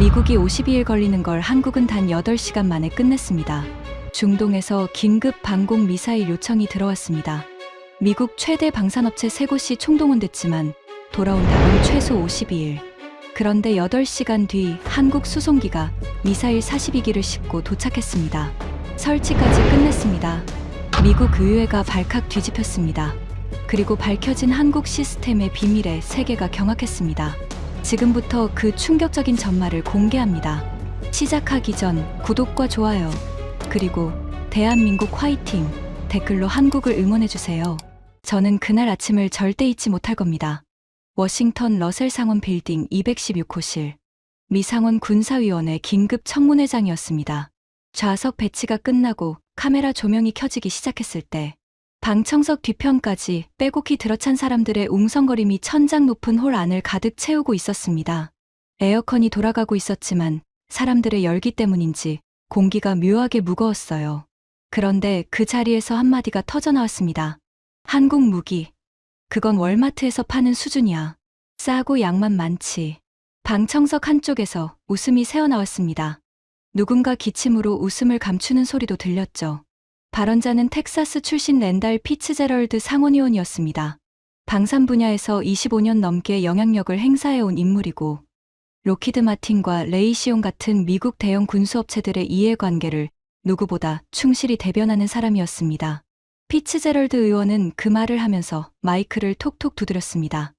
미국이 52일 걸리는 걸 한국은 단 8시간 만에 끝냈습니다. 중동에서 긴급 방공 미사일 요청이 들어왔습니다. 미국 최대 방산업체 3곳이 총동원됐지만 돌아온 답은 최소 52일. 그런데 8시간 뒤 한국 수송기가 미사일 42기를 싣고 도착했습니다. 설치까지 끝냈습니다. 미국 의회가 발칵 뒤집혔습니다. 그리고 밝혀진 한국 시스템의 비밀에 세계가 경악했습니다. 지금부터 그 충격적인 전말을 공개합니다. 시작하기 전 구독과 좋아요, 그리고 대한민국 화이팅 댓글로 한국을 응원해주세요. 저는 그날 아침을 절대 잊지 못할 겁니다. 워싱턴 러셀 상원 빌딩 216호실. 미 상원 군사위원회 긴급 청문회장이었습니다. 좌석 배치가 끝나고 카메라 조명이 켜지기 시작했을 때 방청석 뒤편까지 빼곡히 들어찬 사람들의 웅성거림이 천장 높은 홀 안을 가득 채우고 있었습니다. 에어컨이 돌아가고 있었지만 사람들의 열기 때문인지 공기가 묘하게 무거웠어요. 그런데 그 자리에서 한마디가 터져나왔습니다. 한국 무기. 그건 월마트에서 파는 수준이야. 싸고 양만 많지. 방청석 한쪽에서 웃음이 새어나왔습니다. 누군가 기침으로 웃음을 감추는 소리도 들렸죠. 발언자는 텍사스 출신 랜달 피츠제럴드 상원의원이었습니다. 방산 분야에서 25년 넘게 영향력을 행사해온 인물이고 로키드 마틴과 레이시온 같은 미국 대형 군수업체들의 이해관계를 누구보다 충실히 대변하는 사람이었습니다. 피츠제럴드 의원은 그 말을 하면서 마이크를 톡톡 두드렸습니다.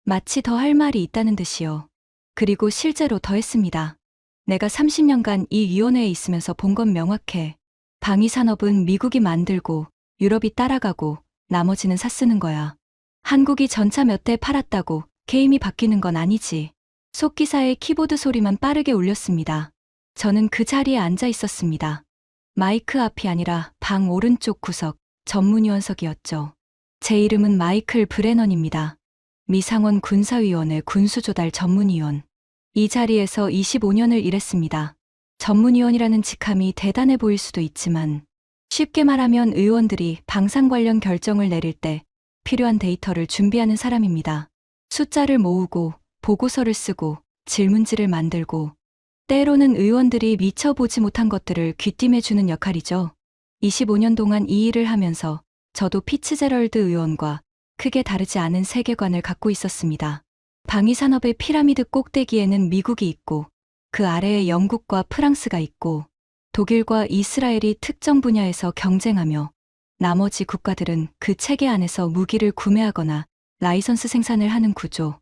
마치 더 할 말이 있다는 듯이요. 그리고 실제로 더했습니다. 내가 30년간 이 위원회에 있으면서 본 건 명확해. 방위산업은 미국이 만들고 유럽이 따라가고 나머지는 사 쓰는 거야. 한국이 전차 몇 대 팔았다고 게임이 바뀌는 건 아니지. 속기사의 키보드 소리만 빠르게 울렸습니다. 저는 그 자리에 앉아 있었습니다. 마이크 앞이 아니라 방 오른쪽 구석, 전문위원석이었죠. 제 이름은 마이클 브레넌입니다. 미 상원 군사위원회 군수조달 전문위원. 이 자리에서 25년을 일했습니다. 전문위원이라는 직함이 대단해 보일 수도 있지만 쉽게 말하면 의원들이 방산 관련 결정을 내릴 때 필요한 데이터를 준비하는 사람입니다. 숫자를 모으고 보고서를 쓰고 질문지를 만들고 때로는 의원들이 미처 보지 못한 것들을 귀띔해주는 역할이죠. 25년 동안 이 일을 하면서 저도 피츠제럴드 의원과 크게 다르지 않은 세계관을 갖고 있었습니다. 방위산업의 피라미드 꼭대기에는 미국이 있고 그 아래에 영국과 프랑스가 있고 독일과 이스라엘이 특정 분야에서 경쟁하며 나머지 국가들은 그 체계 안에서 무기를 구매하거나 라이선스 생산을 하는 구조.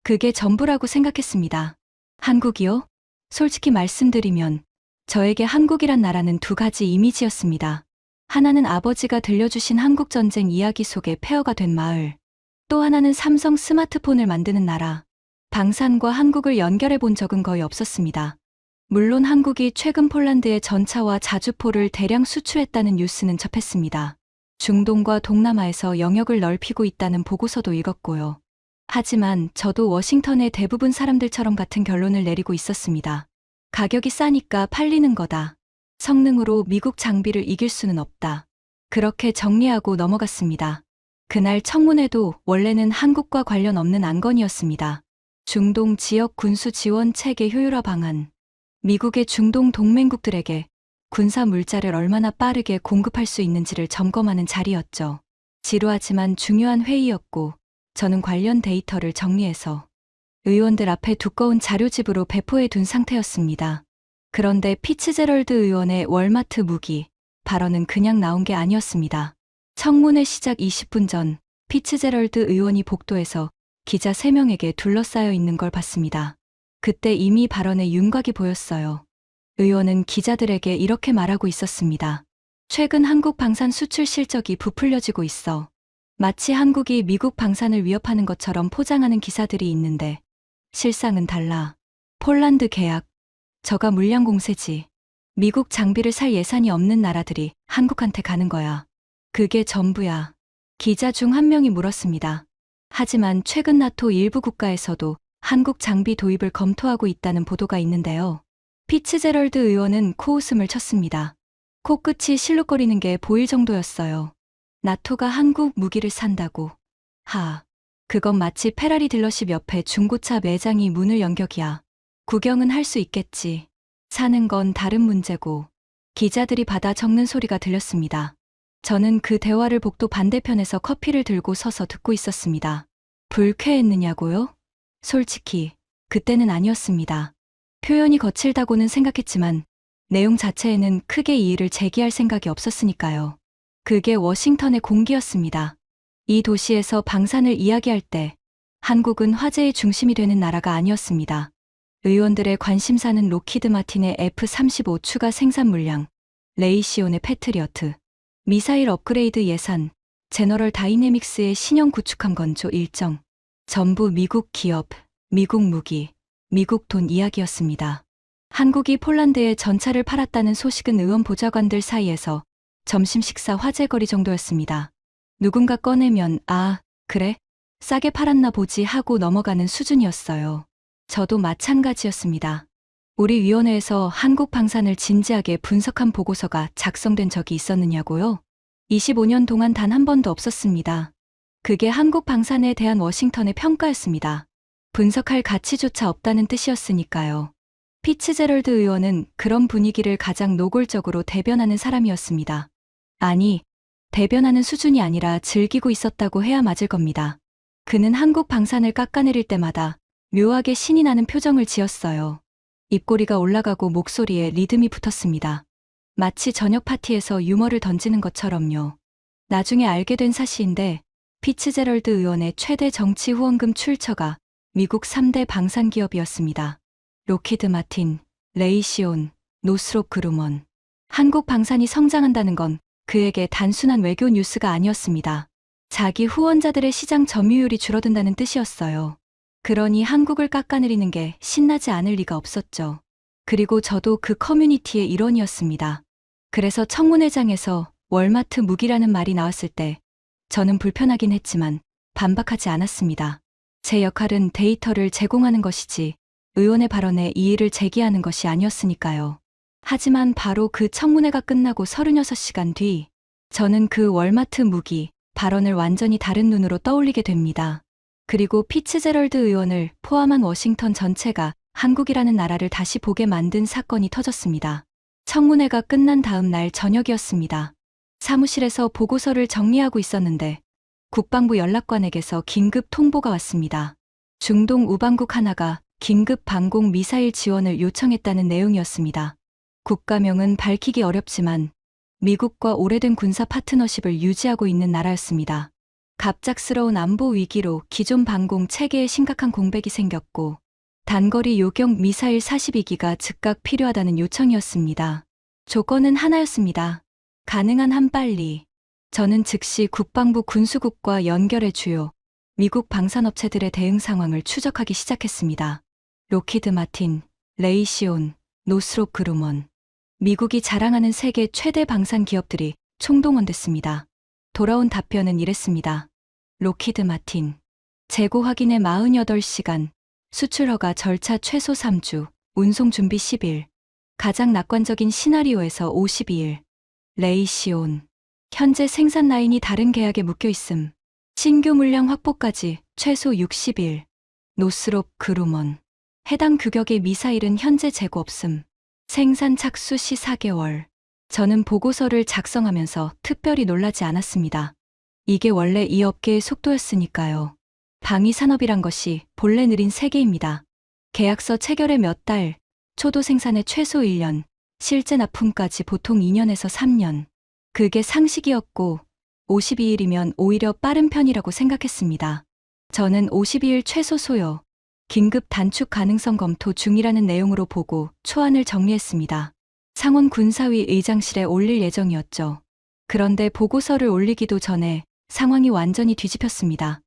그게 전부라고 생각했습니다. 한국이요? 솔직히 말씀드리면 저에게 한국이란 나라는 두 가지 이미지였습니다. 하나는 아버지가 들려주신 한국전쟁 이야기 속에 폐허가 된 마을. 또 하나는 삼성 스마트폰을 만드는 나라. 방산과 한국을 연결해 본 적은 거의 없었습니다. 물론 한국이 최근 폴란드에 전차와 자주포를 대량 수출했다는 뉴스는 접했습니다. 중동과 동남아에서 영역을 넓히고 있다는 보고서도 읽었고요. 하지만 저도 워싱턴의 대부분 사람들처럼 같은 결론을 내리고 있었습니다. 가격이 싸니까 팔리는 거다. 성능으로 미국 장비를 이길 수는 없다. 그렇게 정리하고 넘어갔습니다. 그날 청문회도 원래는 한국과 관련 없는 안건이었습니다. 중동 지역 군수 지원 체계 효율화 방안. 미국의 중동 동맹국들에게 군사 물자를 얼마나 빠르게 공급할 수 있는지를 점검하는 자리였죠. 지루하지만 중요한 회의였고 저는 관련 데이터를 정리해서 의원들 앞에 두꺼운 자료집으로 배포해 둔 상태였습니다. 그런데 피츠제럴드 의원의 월마트 무기 발언은 그냥 나온 게 아니었습니다. 청문회 시작 20분 전 피츠제럴드 의원이 복도에서 기자 3명에게 둘러싸여 있는 걸 봤습니다. 그때 이미 발언에 윤곽이 보였어요. 의원은 기자들에게 이렇게 말하고 있었습니다. 최근 한국 방산 수출 실적이 부풀려지고 있어. 마치 한국이 미국 방산을 위협하는 것처럼 포장하는 기사들이 있는데 실상은 달라. 폴란드 계약. 저가 물량 공세지. 미국 장비를 살 예산이 없는 나라들이 한국한테 가는 거야. 그게 전부야. 기자 중 한 명이 물었습니다. 하지만 최근 나토 일부 국가에서도 한국 장비 도입을 검토하고 있다는 보도가 있는데요. 피츠제럴드 의원은 코웃음을 쳤습니다. 코끝이 실룩거리는 게 보일 정도였어요. 나토가 한국 무기를 산다고. 그건 마치 페라리 딜러십 옆에 중고차 매장이 문을 연 격이야. 구경은 할 수 있겠지. 사는 건 다른 문제고. 기자들이 받아 적는 소리가 들렸습니다. 저는 그 대화를 복도 반대편에서 커피를 들고 서서 듣고 있었습니다. 불쾌했느냐고요? 솔직히 그때는 아니었습니다. 표현이 거칠다고는 생각했지만 내용 자체에는 크게 이의를 제기할 생각이 없었으니까요. 그게 워싱턴의 공기였습니다. 이 도시에서 방산을 이야기할 때 한국은 화제의 중심이 되는 나라가 아니었습니다. 의원들의 관심사는 로키드 마틴의 F-35 추가 생산 물량, 레이시온의 패트리어트, 미사일 업그레이드 예산, 제너럴 다이내믹스의 신형 구축함 건조 일정, 전부 미국 기업, 미국 무기, 미국 돈 이야기였습니다. 한국이 폴란드에 전차를 팔았다는 소식은 의원 보좌관들 사이에서 점심 식사 화제거리 정도였습니다. 누군가 꺼내면 아, 그래? 싸게 팔았나 보지 하고 넘어가는 수준이었어요. 저도 마찬가지였습니다. 우리 위원회에서 한국 방산을 진지하게 분석한 보고서가 작성된 적이 있었느냐고요? 25년 동안 단 한 번도 없었습니다. 그게 한국 방산에 대한 워싱턴의 평가였습니다. 분석할 가치조차 없다는 뜻이었으니까요. 피츠제럴드 의원은 그런 분위기를 가장 노골적으로 대변하는 사람이었습니다. 아니, 대변하는 수준이 아니라 즐기고 있었다고 해야 맞을 겁니다. 그는 한국 방산을 깎아내릴 때마다 묘하게 신이 나는 표정을 지었어요. 입꼬리가 올라가고 목소리에 리듬이 붙었습니다. 마치 저녁 파티에서 유머를 던지는 것처럼요. 나중에 알게 된 사실인데 피츠제럴드 의원의 최대 정치 후원금 출처가 미국 3대 방산기업이었습니다. 로키드 마틴, 레이시온, 노스롭 그루먼. 한국 방산이 성장한다는 건 그에게 단순한 외교 뉴스가 아니었습니다. 자기 후원자들의 시장 점유율이 줄어든다는 뜻이었어요. 그러니 한국을 깎아내리는 게 신나지 않을 리가 없었죠. 그리고 저도 그 커뮤니티의 일원이었습니다. 그래서 청문회장에서 월마트 무기라는 말이 나왔을 때 저는 불편하긴 했지만 반박하지 않았습니다. 제 역할은 데이터를 제공하는 것이지 의원의 발언에 이의를 제기하는 것이 아니었으니까요. 하지만 바로 그 청문회가 끝나고 36시간 뒤 저는 그 월마트 무기 발언을 완전히 다른 눈으로 떠올리게 됩니다. 그리고 피츠제럴드 의원을 포함한 워싱턴 전체가 한국이라는 나라를 다시 보게 만든 사건이 터졌습니다. 청문회가 끝난 다음 날 저녁이었습니다. 사무실에서 보고서를 정리하고 있었는데 국방부 연락관에게서 긴급 통보가 왔습니다. 중동 우방국 하나가 긴급 방공 미사일 지원을 요청했다는 내용이었습니다. 국가명은 밝히기 어렵지만 미국과 오래된 군사 파트너십을 유지하고 있는 나라였습니다. 갑작스러운 안보 위기로 기존 방공 체계에 심각한 공백이 생겼고 단거리 요격 미사일 42기가 즉각 필요하다는 요청이었습니다. 조건은 하나였습니다. 가능한 한 빨리. 저는 즉시 국방부 군수국과 연결해 주요 미국 방산업체들의 대응 상황을 추적하기 시작했습니다. 로키드 마틴, 레이시온, 노스롭 그루먼. 미국이 자랑하는 세계 최대 방산 기업들이 총동원됐습니다. 돌아온 답변은 이랬습니다. 로키드 마틴. 재고 확인에 48시간, 수출 허가 절차 최소 3주, 운송 준비 10일. 가장 낙관적인 시나리오에서 52일. 레이시온. 현재 생산 라인이 다른 계약에 묶여 있음. 신규 물량 확보까지 최소 60일. 노스롭 그루먼. 해당 규격의 미사일은 현재 재고 없음. 생산 착수 시 4개월. 저는 보고서를 작성하면서 특별히 놀라지 않았습니다. 이게 원래 이 업계의 속도였으니까요. 방위 산업이란 것이 본래 느린 세계입니다. 계약서 체결에 몇 달, 초도 생산에 최소 1년, 실제 납품까지 보통 2년에서 3년. 그게 상식이었고 52일이면 오히려 빠른 편이라고 생각했습니다. 저는 52일 최소 소요, 긴급 단축 가능성 검토 중이라는 내용으로 보고 초안을 정리했습니다. 상원 군사위 의장실에 올릴 예정이었죠. 그런데 보고서를 올리기도 전에 상황이 완전히 뒤집혔습니다.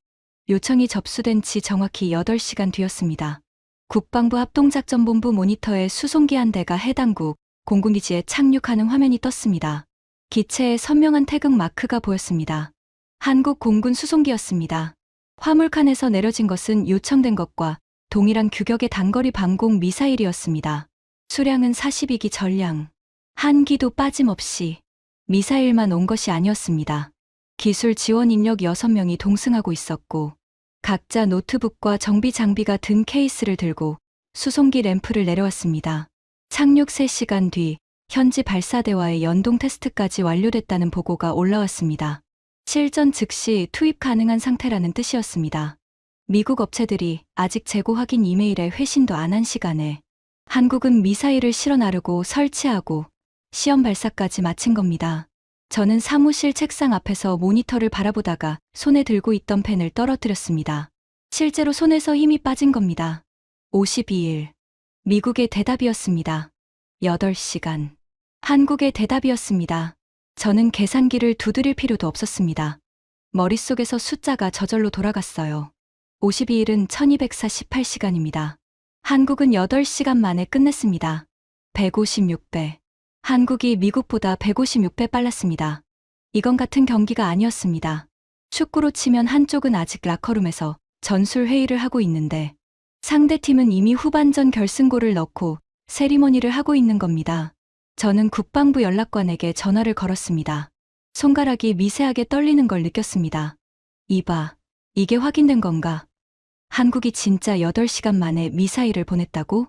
요청이 접수된 지 정확히 8시간 뒤였습니다. 국방부 합동작전본부 모니터에 수송기 한 대가 해당국 공군기지에 착륙하는 화면이 떴습니다. 기체에 선명한 태극 마크가 보였습니다. 한국 공군 수송기였습니다. 화물칸에서 내려진 것은 요청된 것과 동일한 규격의 단거리 방공 미사일이었습니다. 수량은 42기 전량. 한 기도 빠짐없이. 미사일만 온 것이 아니었습니다. 기술 지원 인력 6명이 동승하고 있었고 각자 노트북과 정비 장비가 든 케이스를 들고 수송기 램프를 내려왔습니다. 착륙 3시간 뒤 현지 발사대와의 연동 테스트까지 완료됐다는 보고가 올라왔습니다. 실전 즉시 투입 가능한 상태라는 뜻이었습니다. 미국 업체들이 아직 재고 확인 이메일에 회신도 안 한 시간에 한국은 미사일을 실어 나르고 설치하고 시험 발사까지 마친 겁니다. 저는 사무실 책상 앞에서 모니터를 바라보다가 손에 들고 있던 펜을 떨어뜨렸습니다. 실제로 손에서 힘이 빠진 겁니다. 52일. 미국의 대답이었습니다. 8시간. 한국의 대답이었습니다. 저는 계산기를 두드릴 필요도 없었습니다. 머릿속에서 숫자가 저절로 돌아갔어요. 52일은 1248시간입니다. 한국은 8시간 만에 끝냈습니다. 156배. 한국이 미국보다 156배 빨랐습니다. 이건 같은 경기가 아니었습니다. 축구로 치면 한쪽은 아직 라커룸에서 전술 회의를 하고 있는데 상대팀은 이미 후반전 결승골을 넣고 세리머니를 하고 있는 겁니다. 저는 국방부 연락관에게 전화를 걸었습니다. 손가락이 미세하게 떨리는 걸 느꼈습니다. 이봐, 이게 확인된 건가? 한국이 진짜 8시간 만에 미사일을 보냈다고?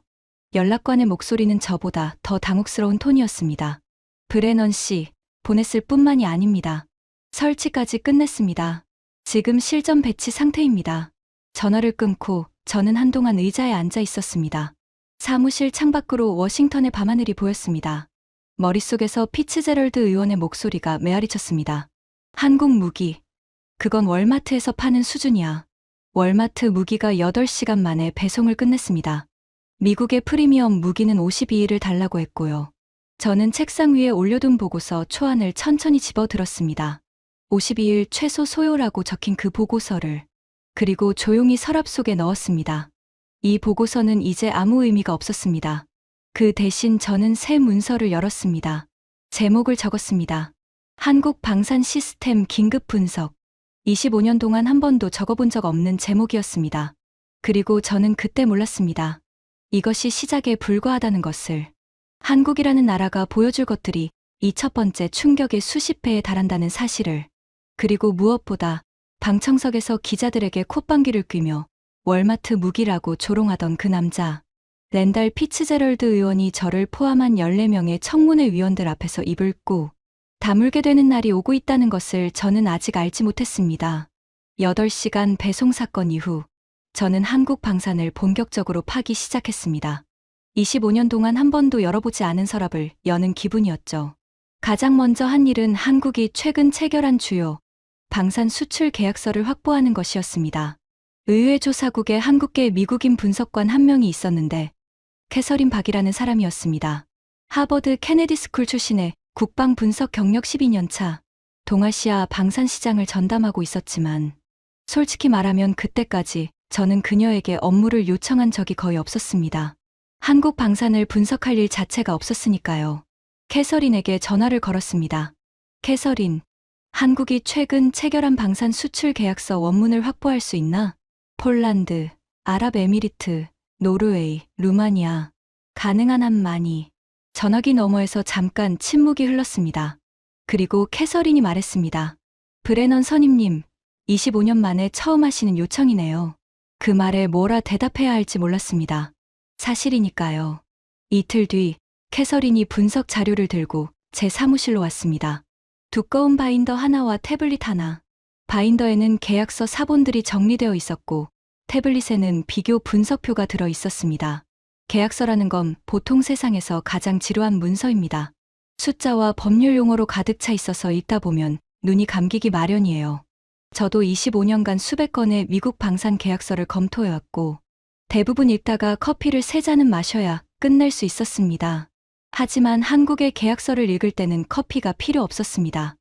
연락관의 목소리는 저보다 더 당혹스러운 톤이었습니다. 브레넌 씨, 보냈을 뿐만이 아닙니다. 설치까지 끝냈습니다. 지금 실전 배치 상태입니다. 전화를 끊고 저는 한동안 의자에 앉아 있었습니다. 사무실 창밖으로 워싱턴의 밤하늘이 보였습니다. 머릿속에서 피츠제럴드 의원의 목소리가 메아리쳤습니다. 한국 무기. 그건 월마트에서 파는 수준이야. 월마트 무기가 8시간 만에 배송을 끝냈습니다. 미국의 프리미엄 무기는 52일을 달라고 했고요. 저는 책상 위에 올려둔 보고서 초안을 천천히 집어들었습니다. 52일 최소 소요라고 적힌 그 보고서를 그리고 조용히 서랍 속에 넣었습니다. 이 보고서는 이제 아무 의미가 없었습니다. 그 대신 저는 새 문서를 열었습니다. 제목을 적었습니다. 한국 방산 시스템 긴급 분석. 25년 동안 한 번도 적어본 적 없는 제목이었습니다. 그리고 저는 그때 몰랐습니다. 이것이 시작에 불과하다는 것을. 한국이라는 나라가 보여줄 것들이 이 첫 번째 충격의 수십 배에 달한다는 사실을. 그리고 무엇보다 방청석에서 기자들에게 콧방귀를 뀌며 월마트 무기라고 조롱하던 그 남자. 랜달 피츠제럴드 의원이 저를 포함한 14명의 청문회 위원들 앞에서 입을 꾹 다물게 되는 날이 오고 있다는 것을 저는 아직 알지 못했습니다. 8시간 배송 사건 이후 저는 한국 방산을 본격적으로 파기 시작했습니다. 25년 동안 한 번도 열어보지 않은 서랍을 여는 기분이었죠. 가장 먼저 한 일은 한국이 최근 체결한 주요 방산 수출 계약서를 확보하는 것이었습니다. 의회 조사국에 한국계 미국인 분석관 한 명이 있었는데 캐서린 박이라는 사람이었습니다. 하버드 케네디 스쿨 출신의 국방 분석 경력 12년 차, 동아시아 방산 시장을 전담하고 있었지만 솔직히 말하면 그때까지 저는 그녀에게 업무를 요청한 적이 거의 없었습니다. 한국 방산을 분석할 일 자체가 없었으니까요. 캐서린에게 전화를 걸었습니다. 캐서린, 한국이 최근 체결한 방산 수출 계약서 원문을 확보할 수 있나? 폴란드, 아랍에미리트, 노르웨이, 루마니아. 가능한 한 많이. 전화기 너머에서 잠깐 침묵이 흘렀습니다. 그리고 캐서린이 말했습니다. 브레넌 선임님, 25년 만에 처음 하시는 요청이네요. 그 말에 뭐라 대답해야 할지 몰랐습니다. 사실이니까요. 이틀 뒤 캐서린이 분석 자료를 들고 제 사무실로 왔습니다. 두꺼운 바인더 하나와 태블릿 하나. 바인더에는 계약서 사본들이 정리되어 있었고 태블릿에는 비교 분석표가 들어 있었습니다. 계약서라는 건 보통 세상에서 가장 지루한 문서입니다. 숫자와 법률 용어로 가득 차 있어서 읽다 보면 눈이 감기기 마련이에요. 저도 25년간 수백 건의 미국 방산 계약서를 검토해왔고 대부분 읽다가 커피를 3잔은 마셔야 끝낼 수 있었습니다. 하지만 한국의 계약서를 읽을 때는 커피가 필요 없었습니다.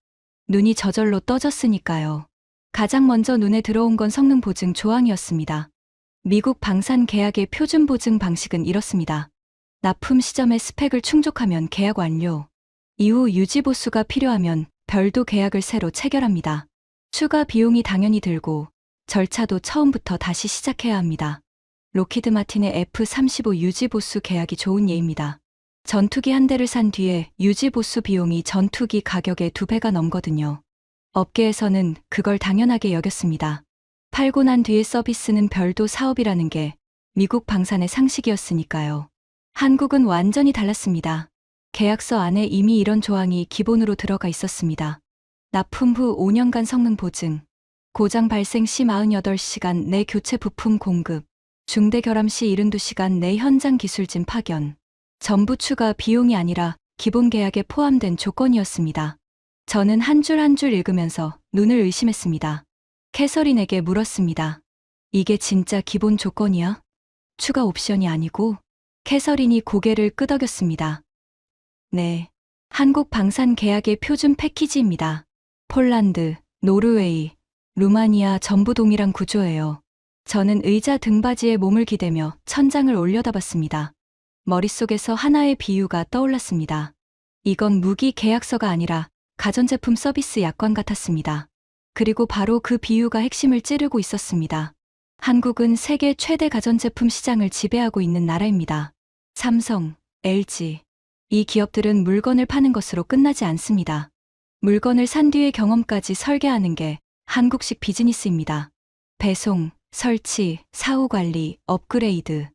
눈이 저절로 떠졌으니까요. 가장 먼저 눈에 들어온 건 성능 보증 조항이었습니다. 미국 방산 계약의 표준 보증 방식은 이렇습니다. 납품 시점에 스펙을 충족하면 계약 완료. 이후 유지 보수가 필요하면 별도 계약을 새로 체결합니다. 추가 비용이 당연히 들고 절차도 처음부터 다시 시작해야 합니다. 로키드 마틴의 F-35 유지 보수 계약이 좋은 예입니다. 전투기 한 대를 산 뒤에 유지 보수 비용이 전투기 가격의 2배가 넘거든요. 업계에서는 그걸 당연하게 여겼습니다. 팔고 난 뒤의 서비스는 별도 사업이라는 게 미국 방산의 상식이었으니까요. 한국은 완전히 달랐습니다. 계약서 안에 이미 이런 조항이 기본으로 들어가 있었습니다. 납품 후 5년간 성능 보증, 고장 발생 시 48시간 내 교체 부품 공급, 중대 결함 시 72시간 내 현장 기술진 파견. 전부 추가 비용이 아니라 기본 계약에 포함된 조건이었습니다. 저는 한 줄 한 줄 읽으면서 눈을 의심했습니다. 캐서린에게 물었습니다. 이게 진짜 기본 조건이야? 추가 옵션이 아니고? 캐서린이 고개를 끄덕였습니다. 네. 한국 방산 계약의 표준 패키지입니다. 폴란드, 노르웨이, 루마니아 전부 동일한 구조예요. 저는 의자 등받이에 몸을 기대며 천장을 올려다봤습니다. 머릿속에서 하나의 비유가 떠올랐습니다. 이건 무기 계약서가 아니라 가전제품 서비스 약관 같았습니다. 그리고 바로 그 비유가 핵심을 찌르고 있었습니다. 한국은 세계 최대 가전제품 시장을 지배하고 있는 나라입니다. 삼성, LG. 이 기업들은 물건을 파는 것으로 끝나지 않습니다. 물건을 산 뒤의 경험까지 설계하는 게 한국식 비즈니스입니다. 배송, 설치, 사후 관리, 업그레이드.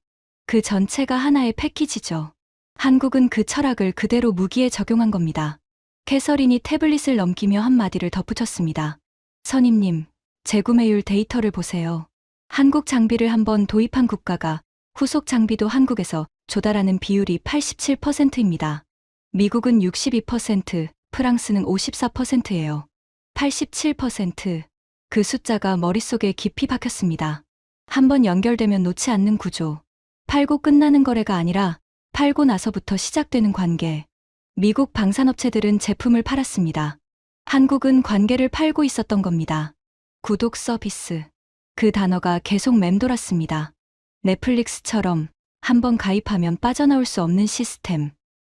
그 전체가 하나의 패키지죠. 한국은 그 철학을 그대로 무기에 적용한 겁니다. 캐서린이 태블릿을 넘기며 한마디를 덧붙였습니다. 선임님, 재구매율 데이터를 보세요. 한국 장비를 한번 도입한 국가가 후속 장비도 한국에서 조달하는 비율이 87%입니다. 미국은 62%, 프랑스는 54%예요. 87%. 그 숫자가 머릿속에 깊이 박혔습니다. 한번 연결되면 놓지 않는 구조. 팔고 끝나는 거래가 아니라 팔고 나서부터 시작되는 관계. 미국 방산업체들은 제품을 팔았습니다. 한국은 관계를 팔고 있었던 겁니다. 구독 서비스. 그 단어가 계속 맴돌았습니다. 넷플릭스처럼 한번 가입하면 빠져나올 수 없는 시스템.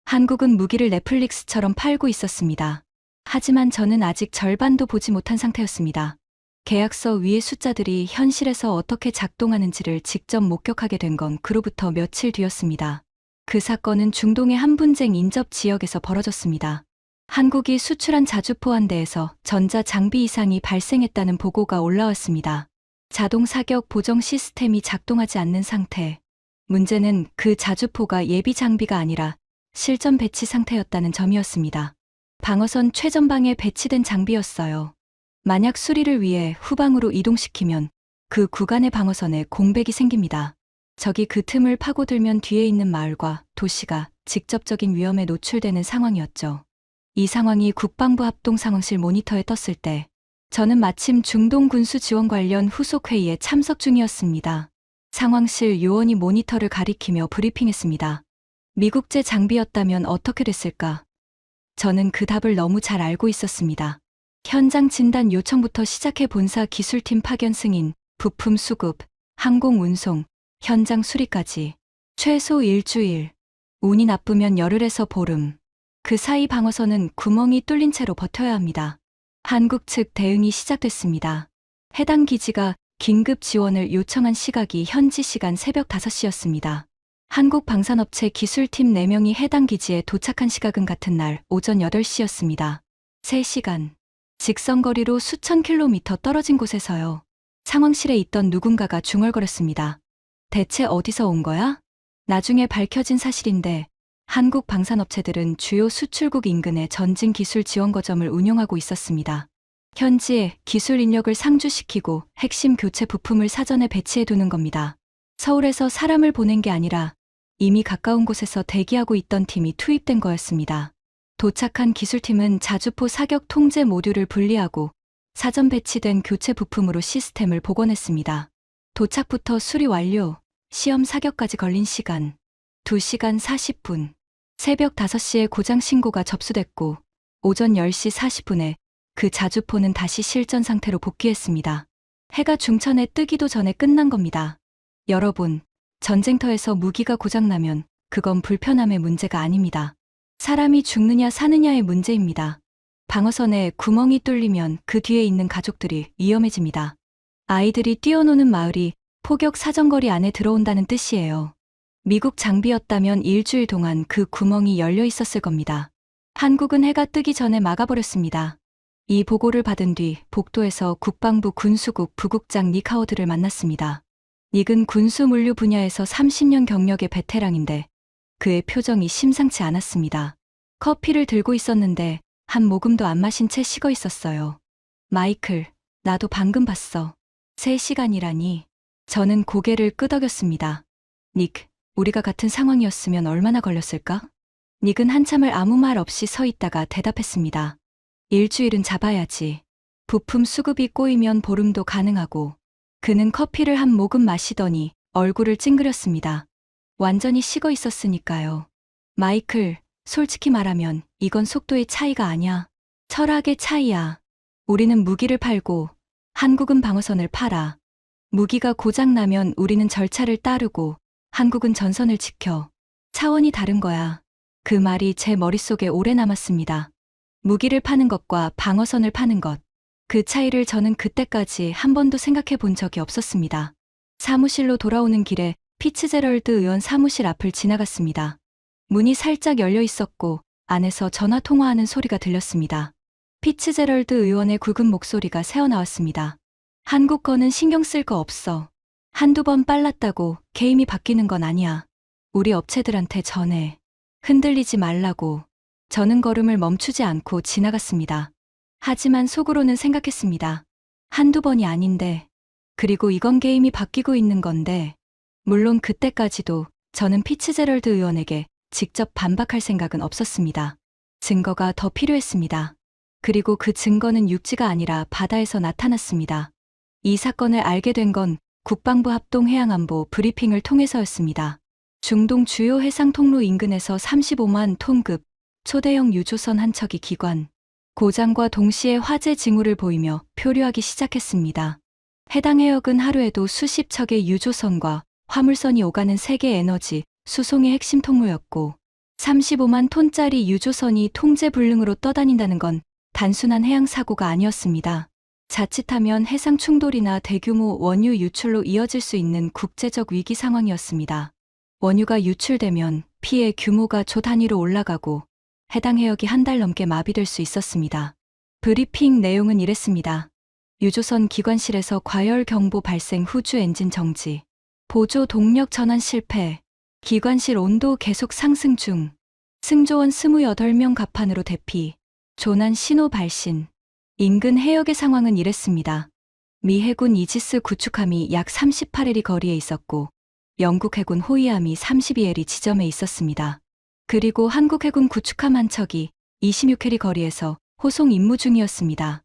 한국은 무기를 넷플릭스처럼 팔고 있었습니다. 하지만 저는 아직 절반도 보지 못한 상태였습니다. 계약서 위의 숫자들이 현실에서 어떻게 작동하는지를 직접 목격하게 된 건 그로부터 며칠 뒤였습니다. 그 사건은 중동의 한 분쟁 인접 지역에서 벌어졌습니다. 한국이 수출한 자주포 한 대에서 전자 장비 이상이 발생했다는 보고가 올라왔습니다. 자동 사격 보정 시스템이 작동하지 않는 상태. 문제는 그 자주포가 예비 장비가 아니라 실전 배치 상태였다는 점이었습니다. 방어선 최전방에 배치된 장비였어요. 만약 수리를 위해 후방으로 이동시키면 그 구간의 방어선에 공백이 생깁니다. 적이 그 틈을 파고들면 뒤에 있는 마을과 도시가 직접적인 위험에 노출되는 상황이었죠. 이 상황이 국방부 합동상황실 모니터에 떴을 때 저는 마침 중동 군수 지원 관련 후속 회의에 참석 중이었습니다. 상황실 요원이 모니터를 가리키며 브리핑했습니다. 미국제 장비였다면 어떻게 됐을까? 저는 그 답을 너무 잘 알고 있었습니다. 현장 진단 요청부터 시작해 본사 기술팀 파견 승인, 부품 수급, 항공 운송, 현장 수리까지 최소 일주일, 운이 나쁘면 열흘에서 보름. 그 사이 방어선은 구멍이 뚫린 채로 버텨야 합니다. 한국 측 대응이 시작됐습니다. 해당 기지가 긴급 지원을 요청한 시각이 현지 시간 새벽 5시였습니다. 한국 방산업체 기술팀 4명이 해당 기지에 도착한 시각은 같은 날 오전 8시였습니다. 3시간. 직선거리로 수천 킬로미터 떨어진 곳에서요. 상황실에 있던 누군가가 중얼거렸습니다. 대체 어디서 온 거야? 나중에 밝혀진 사실인데 한국 방산업체들은 주요 수출국 인근에 전진 기술 지원 거점을 운영하고 있었습니다. 현지에 기술 인력을 상주시키고 핵심 교체 부품을 사전에 배치해 두는 겁니다. 서울에서 사람을 보낸 게 아니라 이미 가까운 곳에서 대기하고 있던 팀이 투입된 거였습니다. 도착한 기술팀은 자주포 사격 통제 모듈을 분리하고 사전 배치된 교체 부품으로 시스템을 복원했습니다. 도착부터 수리 완료, 시험 사격까지 걸린 시간 2시간 40분. 새벽 5시에 고장 신고가 접수됐고 오전 10시 40분에 그 자주포는 다시 실전 상태로 복귀했습니다. 해가 중천에 뜨기도 전에 끝난 겁니다. 여러분, 전쟁터에서 무기가 고장나면 그건 불편함의 문제가 아닙니다. 사람이 죽느냐 사느냐의 문제입니다. 방어선에 구멍이 뚫리면 그 뒤에 있는 가족들이 위험해집니다. 아이들이 뛰어노는 마을이 포격 사정거리 안에 들어온다는 뜻이에요. 미국 장비였다면 일주일 동안 그 구멍이 열려 있었을 겁니다. 한국은 해가 뜨기 전에 막아버렸습니다. 이 보고를 받은 뒤 복도에서 국방부 군수국 부국장 닉하워드를 만났습니다. 닉은 군수 물류 분야에서 30년 경력의 베테랑인데 그의 표정이 심상치 않았습니다. 커피를 들고 있었는데 한 모금도 안 마신 채 식어 있었어요. 마이클, 나도 방금 봤어. 3시간이라니. 저는 고개를 끄덕였습니다. 닉, 우리가 같은 상황이었으면 얼마나 걸렸을까? 닉은 한참을 아무 말 없이 서 있다가 대답했습니다. 일주일은 잡아야지. 부품 수급이 꼬이면 보름도 가능하고. 그는 커피를 한 모금 마시더니 얼굴을 찡그렸습니다. 완전히 식어 있었으니까요. 마이클, 솔직히 말하면 이건 속도의 차이가 아니야. 철학의 차이야. 우리는 무기를 팔고 한국은 방어선을 팔아. 무기가 고장나면 우리는 절차를 따르고 한국은 전선을 지켜. 차원이 다른 거야. 그 말이 제 머릿속에 오래 남았습니다. 무기를 파는 것과 방어선을 파는 것. 그 차이를 저는 그때까지 한 번도 생각해 본 적이 없었습니다. 사무실로 돌아오는 길에 피츠제럴드 의원 사무실 앞을 지나갔습니다. 문이 살짝 열려 있었고 안에서 전화 통화하는 소리가 들렸습니다. 피츠제럴드 의원의 굵은 목소리가 새어나왔습니다. 한국 거는 신경 쓸 거 없어. 한두 번 빨랐다고 게임이 바뀌는 건 아니야. 우리 업체들한테 전해. 흔들리지 말라고. 저는 걸음을 멈추지 않고 지나갔습니다. 하지만 속으로는 생각했습니다. 한두 번이 아닌데. 그리고 이건 게임이 바뀌고 있는 건데. 물론 그때까지도 저는 피츠제럴드 의원에게 직접 반박할 생각은 없었습니다. 증거가 더 필요했습니다. 그리고 그 증거는 육지가 아니라 바다에서 나타났습니다. 이 사건을 알게 된 건 국방부 합동해양안보 브리핑을 통해서였습니다. 중동 주요 해상 통로 인근에서 35만 톤급 초대형 유조선 한 척이 기관, 고장과 동시에 화재 징후를 보이며 표류하기 시작했습니다. 해당 해역은 하루에도 수십 척의 유조선과 화물선이 오가는 세계 에너지 수송의 핵심 통로였고 35만 톤짜리 유조선이 통제불능으로 떠다닌다는 건 단순한 해양 사고가 아니었습니다. 자칫하면 해상 충돌이나 대규모 원유 유출로 이어질 수 있는 국제적 위기 상황이었습니다. 원유가 유출되면 피해 규모가 조 단위로 올라가고 해당 해역이 한 달 넘게 마비될 수 있었습니다. 브리핑 내용은 이랬습니다. 유조선 기관실에서 과열 경보 발생 후주 엔진 정지, 보조 동력 전환 실패, 기관실 온도 계속 상승 중, 승조원 28명 갑판으로 대피, 조난 신호 발신. 인근 해역의 상황은 이랬습니다. 미 해군 이지스 구축함이 약 38해리 거리에 있었고 영국 해군 호위함이 32해리 지점에 있었습니다. 그리고 한국 해군 구축함 한 척이 26해리 거리에서 호송 임무 중이었습니다.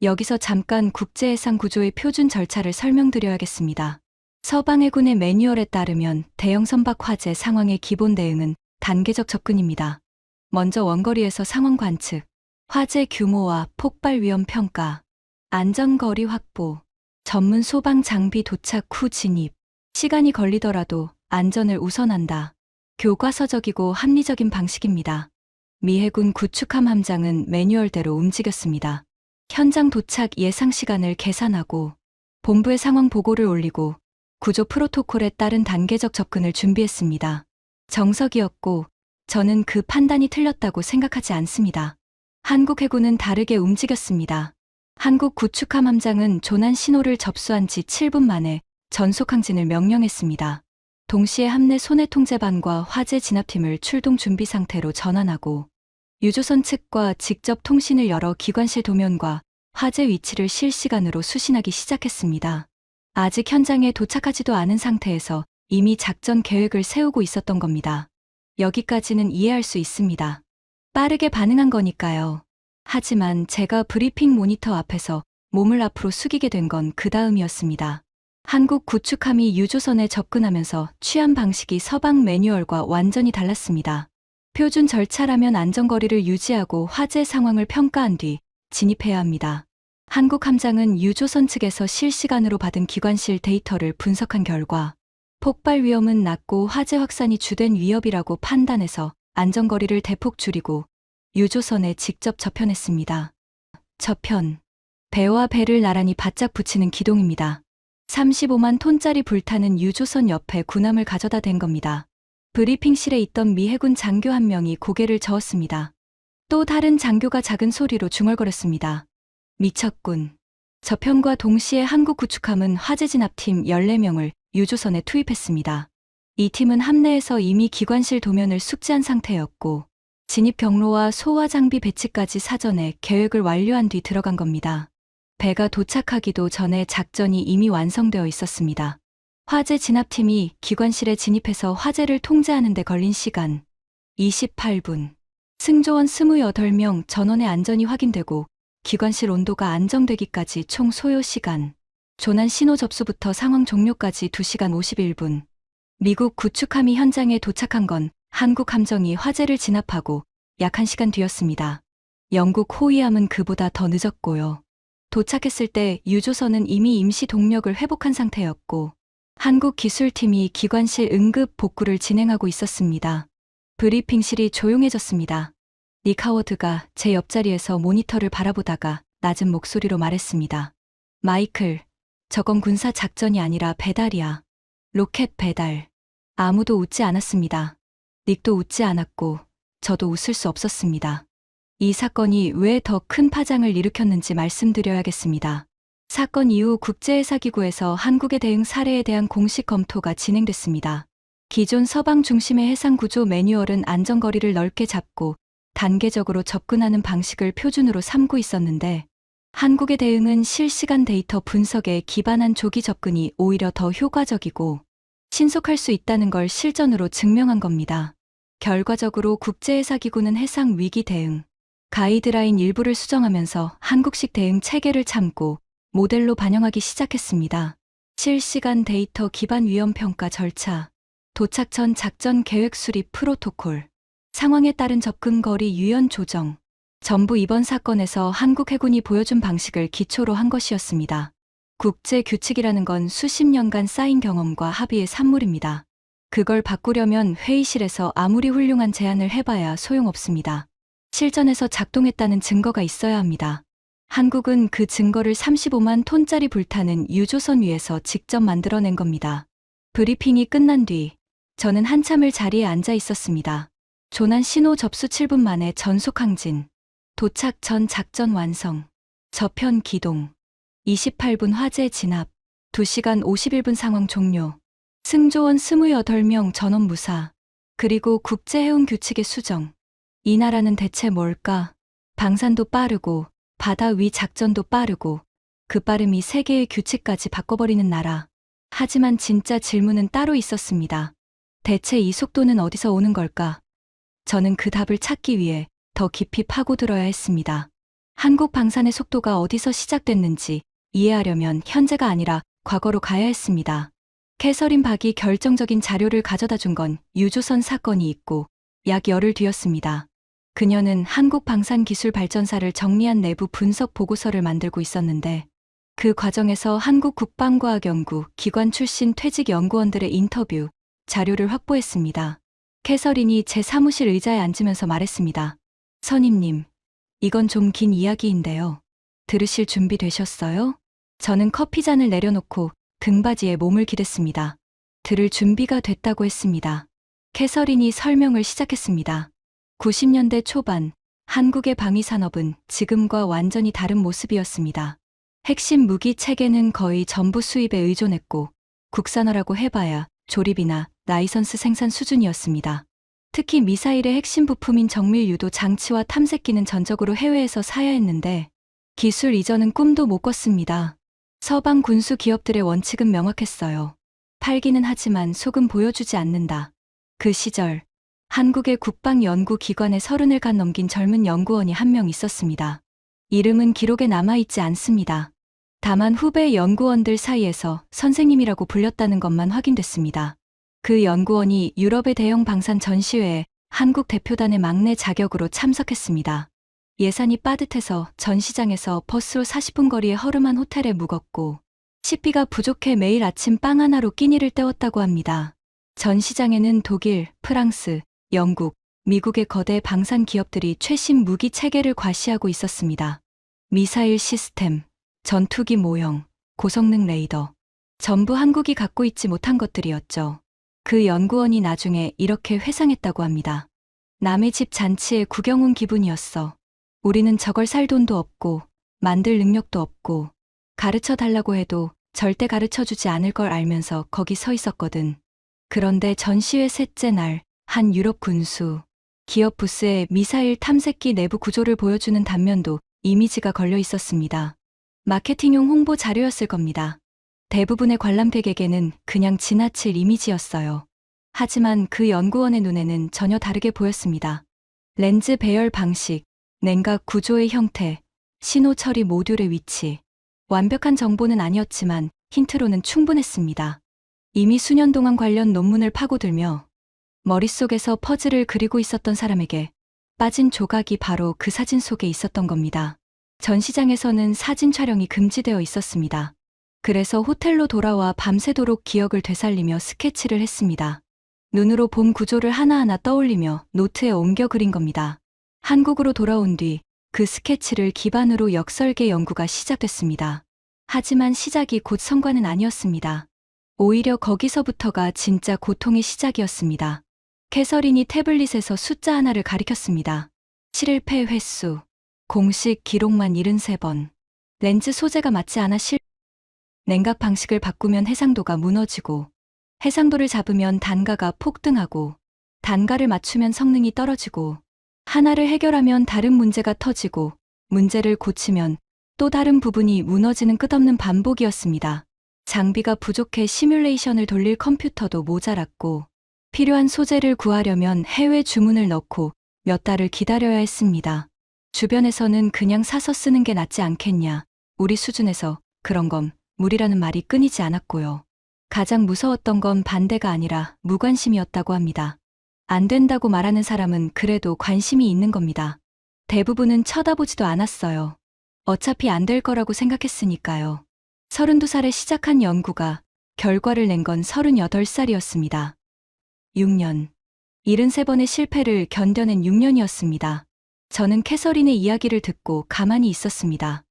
여기서 잠깐 국제해상 구조의 표준 절차를 설명드려야겠습니다. 서방 해군의 매뉴얼에 따르면 대형 선박 화재 상황의 기본 대응은 단계적 접근입니다. 먼저 원거리에서 상황 관측, 화재 규모와 폭발 위험 평가, 안전거리 확보, 전문 소방 장비 도착 후 진입, 시간이 걸리더라도 안전을 우선한다. 교과서적이고 합리적인 방식입니다. 미 해군 구축함 함장은 매뉴얼대로 움직였습니다. 현장 도착 예상 시간을 계산하고 본부에 상황 보고를 올리고 구조 프로토콜에 따른 단계적 접근을 준비했습니다. 정석이었고 저는 그 판단이 틀렸다고 생각하지 않습니다. 한국 해군은 다르게 움직였습니다. 한국 구축함 함장은 조난 신호를 접수한 지 7분 만에 전속 항진을 명령했습니다. 동시에 함내 손해통제반과 화재 진압팀을 출동 준비 상태로 전환하고 유조선 측과 직접 통신을 열어 기관실 도면과 화재 위치를 실시간으로 수신하기 시작했습니다. 아직 현장에 도착하지도 않은 상태에서 이미 작전 계획을 세우고 있었던 겁니다. 여기까지는 이해할 수 있습니다. 빠르게 반응한 거니까요. 하지만 제가 브리핑 모니터 앞에서 몸을 앞으로 숙이게 된 건 그 다음이었습니다. 한국 구축함이 유조선에 접근하면서 취한 방식이 서방 매뉴얼과 완전히 달랐습니다. 표준 절차라면 안전거리를 유지하고 화재 상황을 평가한 뒤 진입해야 합니다. 한국 함장은 유조선 측에서 실시간으로 받은 기관실 데이터를 분석한 결과 폭발 위험은 낮고 화재 확산이 주된 위협이라고 판단해서 안전거리를 대폭 줄이고 유조선에 직접 접현했습니다. 접현. 배와 배를 나란히 바짝 붙이는 기동입니다. 35만 톤짜리 불타는 유조선 옆에 군함을 가져다 댄 겁니다. 브리핑실에 있던 미 해군 장교 한 명이 고개를 저었습니다. 또 다른 장교가 작은 소리로 중얼거렸습니다. 미쳤군. 저편과 동시에 한국 구축함은 화재 진압팀 14명을 유조선에 투입했습니다. 이 팀은 함내에서 이미 기관실 도면을 숙지한 상태였고 진입 경로와 소화 장비 배치까지 사전에 계획을 완료한 뒤 들어간 겁니다. 배가 도착하기도 전에 작전이 이미 완성되어 있었습니다. 화재 진압팀이 기관실에 진입해서 화재를 통제하는 데 걸린 시간 28분. 승조원 28명 전원의 안전이 확인되고 기관실 온도가 안정되기까지 총 소요 시간. 조난 신호 접수부터 상황 종료까지 2시간 51분. 미국 구축함이 현장에 도착한 건 한국 함정이 화재를 진압하고 약 1시간 뒤였습니다. 영국 호위함은 그보다 더 늦었고요. 도착했을 때 유조선은 이미 임시 동력을 회복한 상태였고 한국 기술팀이 기관실 응급 복구를 진행하고 있었습니다. 브리핑실이 조용해졌습니다. 닉 하워드가 제 옆자리에서 모니터를 바라보다가 낮은 목소리로 말했습니다. 마이클, 저건 군사 작전이 아니라 배달이야. 로켓 배달. 아무도 웃지 않았습니다. 닉도 웃지 않았고 저도 웃을 수 없었습니다. 이 사건이 왜 더 큰 파장을 일으켰는지 말씀드려야겠습니다. 사건 이후 국제해사기구에서 한국의 대응 사례에 대한 공식 검토가 진행됐습니다. 기존 서방 중심의 해상구조 매뉴얼은 안전거리를 넓게 잡고 단계적으로 접근하는 방식을 표준으로 삼고 있었는데 한국의 대응은 실시간 데이터 분석에 기반한 조기 접근이 오히려 더 효과적이고 신속할 수 있다는 걸 실전으로 증명한 겁니다. 결과적으로 국제해사기구는 해상 위기 대응 가이드라인 일부를 수정하면서 한국식 대응 체계를 참고 모델로 반영하기 시작했습니다. 실시간 데이터 기반 위험 평가 절차, 도착 전 작전 계획 수립 프로토콜, 상황에 따른 접근 거리 유연 조정, 전부 이번 사건에서 한국 해군이 보여준 방식을 기초로 한 것이었습니다. 국제 규칙이라는 건 수십 년간 쌓인 경험과 합의의 산물입니다. 그걸 바꾸려면 회의실에서 아무리 훌륭한 제안을 해봐야 소용없습니다. 실전에서 작동했다는 증거가 있어야 합니다. 한국은 그 증거를 35만 톤짜리 불타는 유조선 위에서 직접 만들어낸 겁니다. 브리핑이 끝난 뒤 저는 한참을 자리에 앉아 있었습니다. 조난 신호 접수 7분 만에 전속 항진, 도착 전 작전 완성, 저편 기동, 28분 화재 진압, 2시간 51분 상황 종료, 승조원 28명 전원 무사, 그리고 국제해운 규칙의 수정. 이 나라는 대체 뭘까? 방산도 빠르고 바다 위 작전도 빠르고 그 빠름이 세계의 규칙까지 바꿔버리는 나라. 하지만 진짜 질문은 따로 있었습니다. 대체 이 속도는 어디서 오는 걸까? 저는 그 답을 찾기 위해 더 깊이 파고들어야 했습니다. 한국 방산의 속도가 어디서 시작됐는지 이해하려면 현재가 아니라 과거로 가야 했습니다. 캐서린 박이 결정적인 자료를 가져다 준 건 유조선 사건이 있고 약 열흘 뒤였습니다. 그녀는 한국방산기술발전사를 정리한 내부 분석 보고서를 만들고 있었는데 그 과정에서 한국국방과학연구 기관 출신 퇴직 연구원들의 인터뷰 자료를 확보했습니다. 캐서린이 제 사무실 의자에 앉으면서 말했습니다. 선임님, 이건 좀 긴 이야기인데요. 들으실 준비 되셨어요? 저는 커피잔을 내려놓고 등받이에 몸을 기댔습니다. 들을 준비가 됐다고 했습니다. 캐서린이 설명을 시작했습니다. 90년대 초반 한국의 방위산업은 지금과 완전히 다른 모습이었습니다. 핵심 무기 체계는 거의 전부 수입에 의존했고 국산화라고 해봐야 조립이나 라이선스 생산 수준이었습니다. 특히 미사일의 핵심 부품인 정밀 유도 장치와 탐색기는 전적으로 해외에서 사야 했는데 기술 이전은 꿈도 못 꿨습니다. 서방 군수 기업들의 원칙은 명확했어요. 팔기는 하지만 속은 보여주지 않는다. 그 시절 한국의 국방연구기관에 30을 간 넘긴 젊은 연구원이 한 명 있었습니다. 이름은 기록에 남아있지 않습니다. 다만 후배 연구원들 사이에서 선생님이라고 불렸다는 것만 확인됐습니다. 그 연구원이 유럽의 대형 방산 전시회에 한국 대표단의 막내 자격으로 참석했습니다. 예산이 빠듯해서 전시장에서 버스로 40분 거리의 허름한 호텔에 묵었고 식비가 부족해 매일 아침 빵 하나로 끼니를 때웠다고 합니다. 전시장에는 독일, 프랑스, 영국, 미국의 거대 방산 기업들이 최신 무기 체계를 과시하고 있었습니다. 미사일 시스템, 전투기 모형, 고성능 레이더. 전부 한국이 갖고 있지 못한 것들이었죠. 그 연구원이 나중에 이렇게 회상했다고 합니다. 남의 집 잔치에 구경 온 기분이었어. 우리는 저걸 살 돈도 없고 만들 능력도 없고 가르쳐 달라고 해도 절대 가르쳐주지 않을 걸 알면서 거기 서 있었거든. 그런데 전시회 셋째 날, 한 유럽 군수, 기업 부스에 미사일 탐색기 내부 구조를 보여주는 단면도 이미지가 걸려 있었습니다. 마케팅용 홍보 자료였을 겁니다. 대부분의 관람객에게는 그냥 지나칠 이미지였어요. 하지만 그 연구원의 눈에는 전혀 다르게 보였습니다. 렌즈 배열 방식, 냉각 구조의 형태, 신호 처리 모듈의 위치. 완벽한 정보는 아니었지만 힌트로는 충분했습니다. 이미 수년 동안 관련 논문을 파고들며 머릿속에서 퍼즐을 그리고 있었던 사람에게 빠진 조각이 바로 그 사진 속에 있었던 겁니다. 전시장에서는 사진 촬영이 금지되어 있었습니다. 그래서 호텔로 돌아와 밤새도록 기억을 되살리며 스케치를 했습니다. 눈으로 본 구조를 하나하나 떠올리며 노트에 옮겨 그린 겁니다. 한국으로 돌아온 뒤 그 스케치를 기반으로 역설계 연구가 시작됐습니다. 하지만 시작이 곧 성과는 아니었습니다. 오히려 거기서부터가 진짜 고통의 시작이었습니다. 캐서린이 태블릿에서 숫자 하나를 가리켰습니다. 실패 횟수, 공식 기록만 73번. 렌즈 소재가 맞지 않아 냉각 방식을 바꾸면 해상도가 무너지고, 해상도를 잡으면 단가가 폭등하고, 단가를 맞추면 성능이 떨어지고, 하나를 해결하면 다른 문제가 터지고, 문제를 고치면 또 다른 부분이 무너지는 끝없는 반복이었습니다. 장비가 부족해 시뮬레이션을 돌릴 컴퓨터도 모자랐고, 필요한 소재를 구하려면 해외 주문을 넣고 몇 달을 기다려야 했습니다. 주변에서는 그냥 사서 쓰는 게 낫지 않겠냐, 우리 수준에서 그런 건 무리라는 말이 끊이지 않았고요. 가장 무서웠던 건 반대가 아니라 무관심이었다고 합니다. 안 된다고 말하는 사람은 그래도 관심이 있는 겁니다. 대부분은 쳐다보지도 않았어요. 어차피 안 될 거라고 생각했으니까요. 32살에 시작한 연구가 결과를 낸 건 38살이었습니다. 6년. 73번의 실패를 견뎌낸 6년이었습니다. 저는 캐서린의 이야기를 듣고 가만히 있었습니다.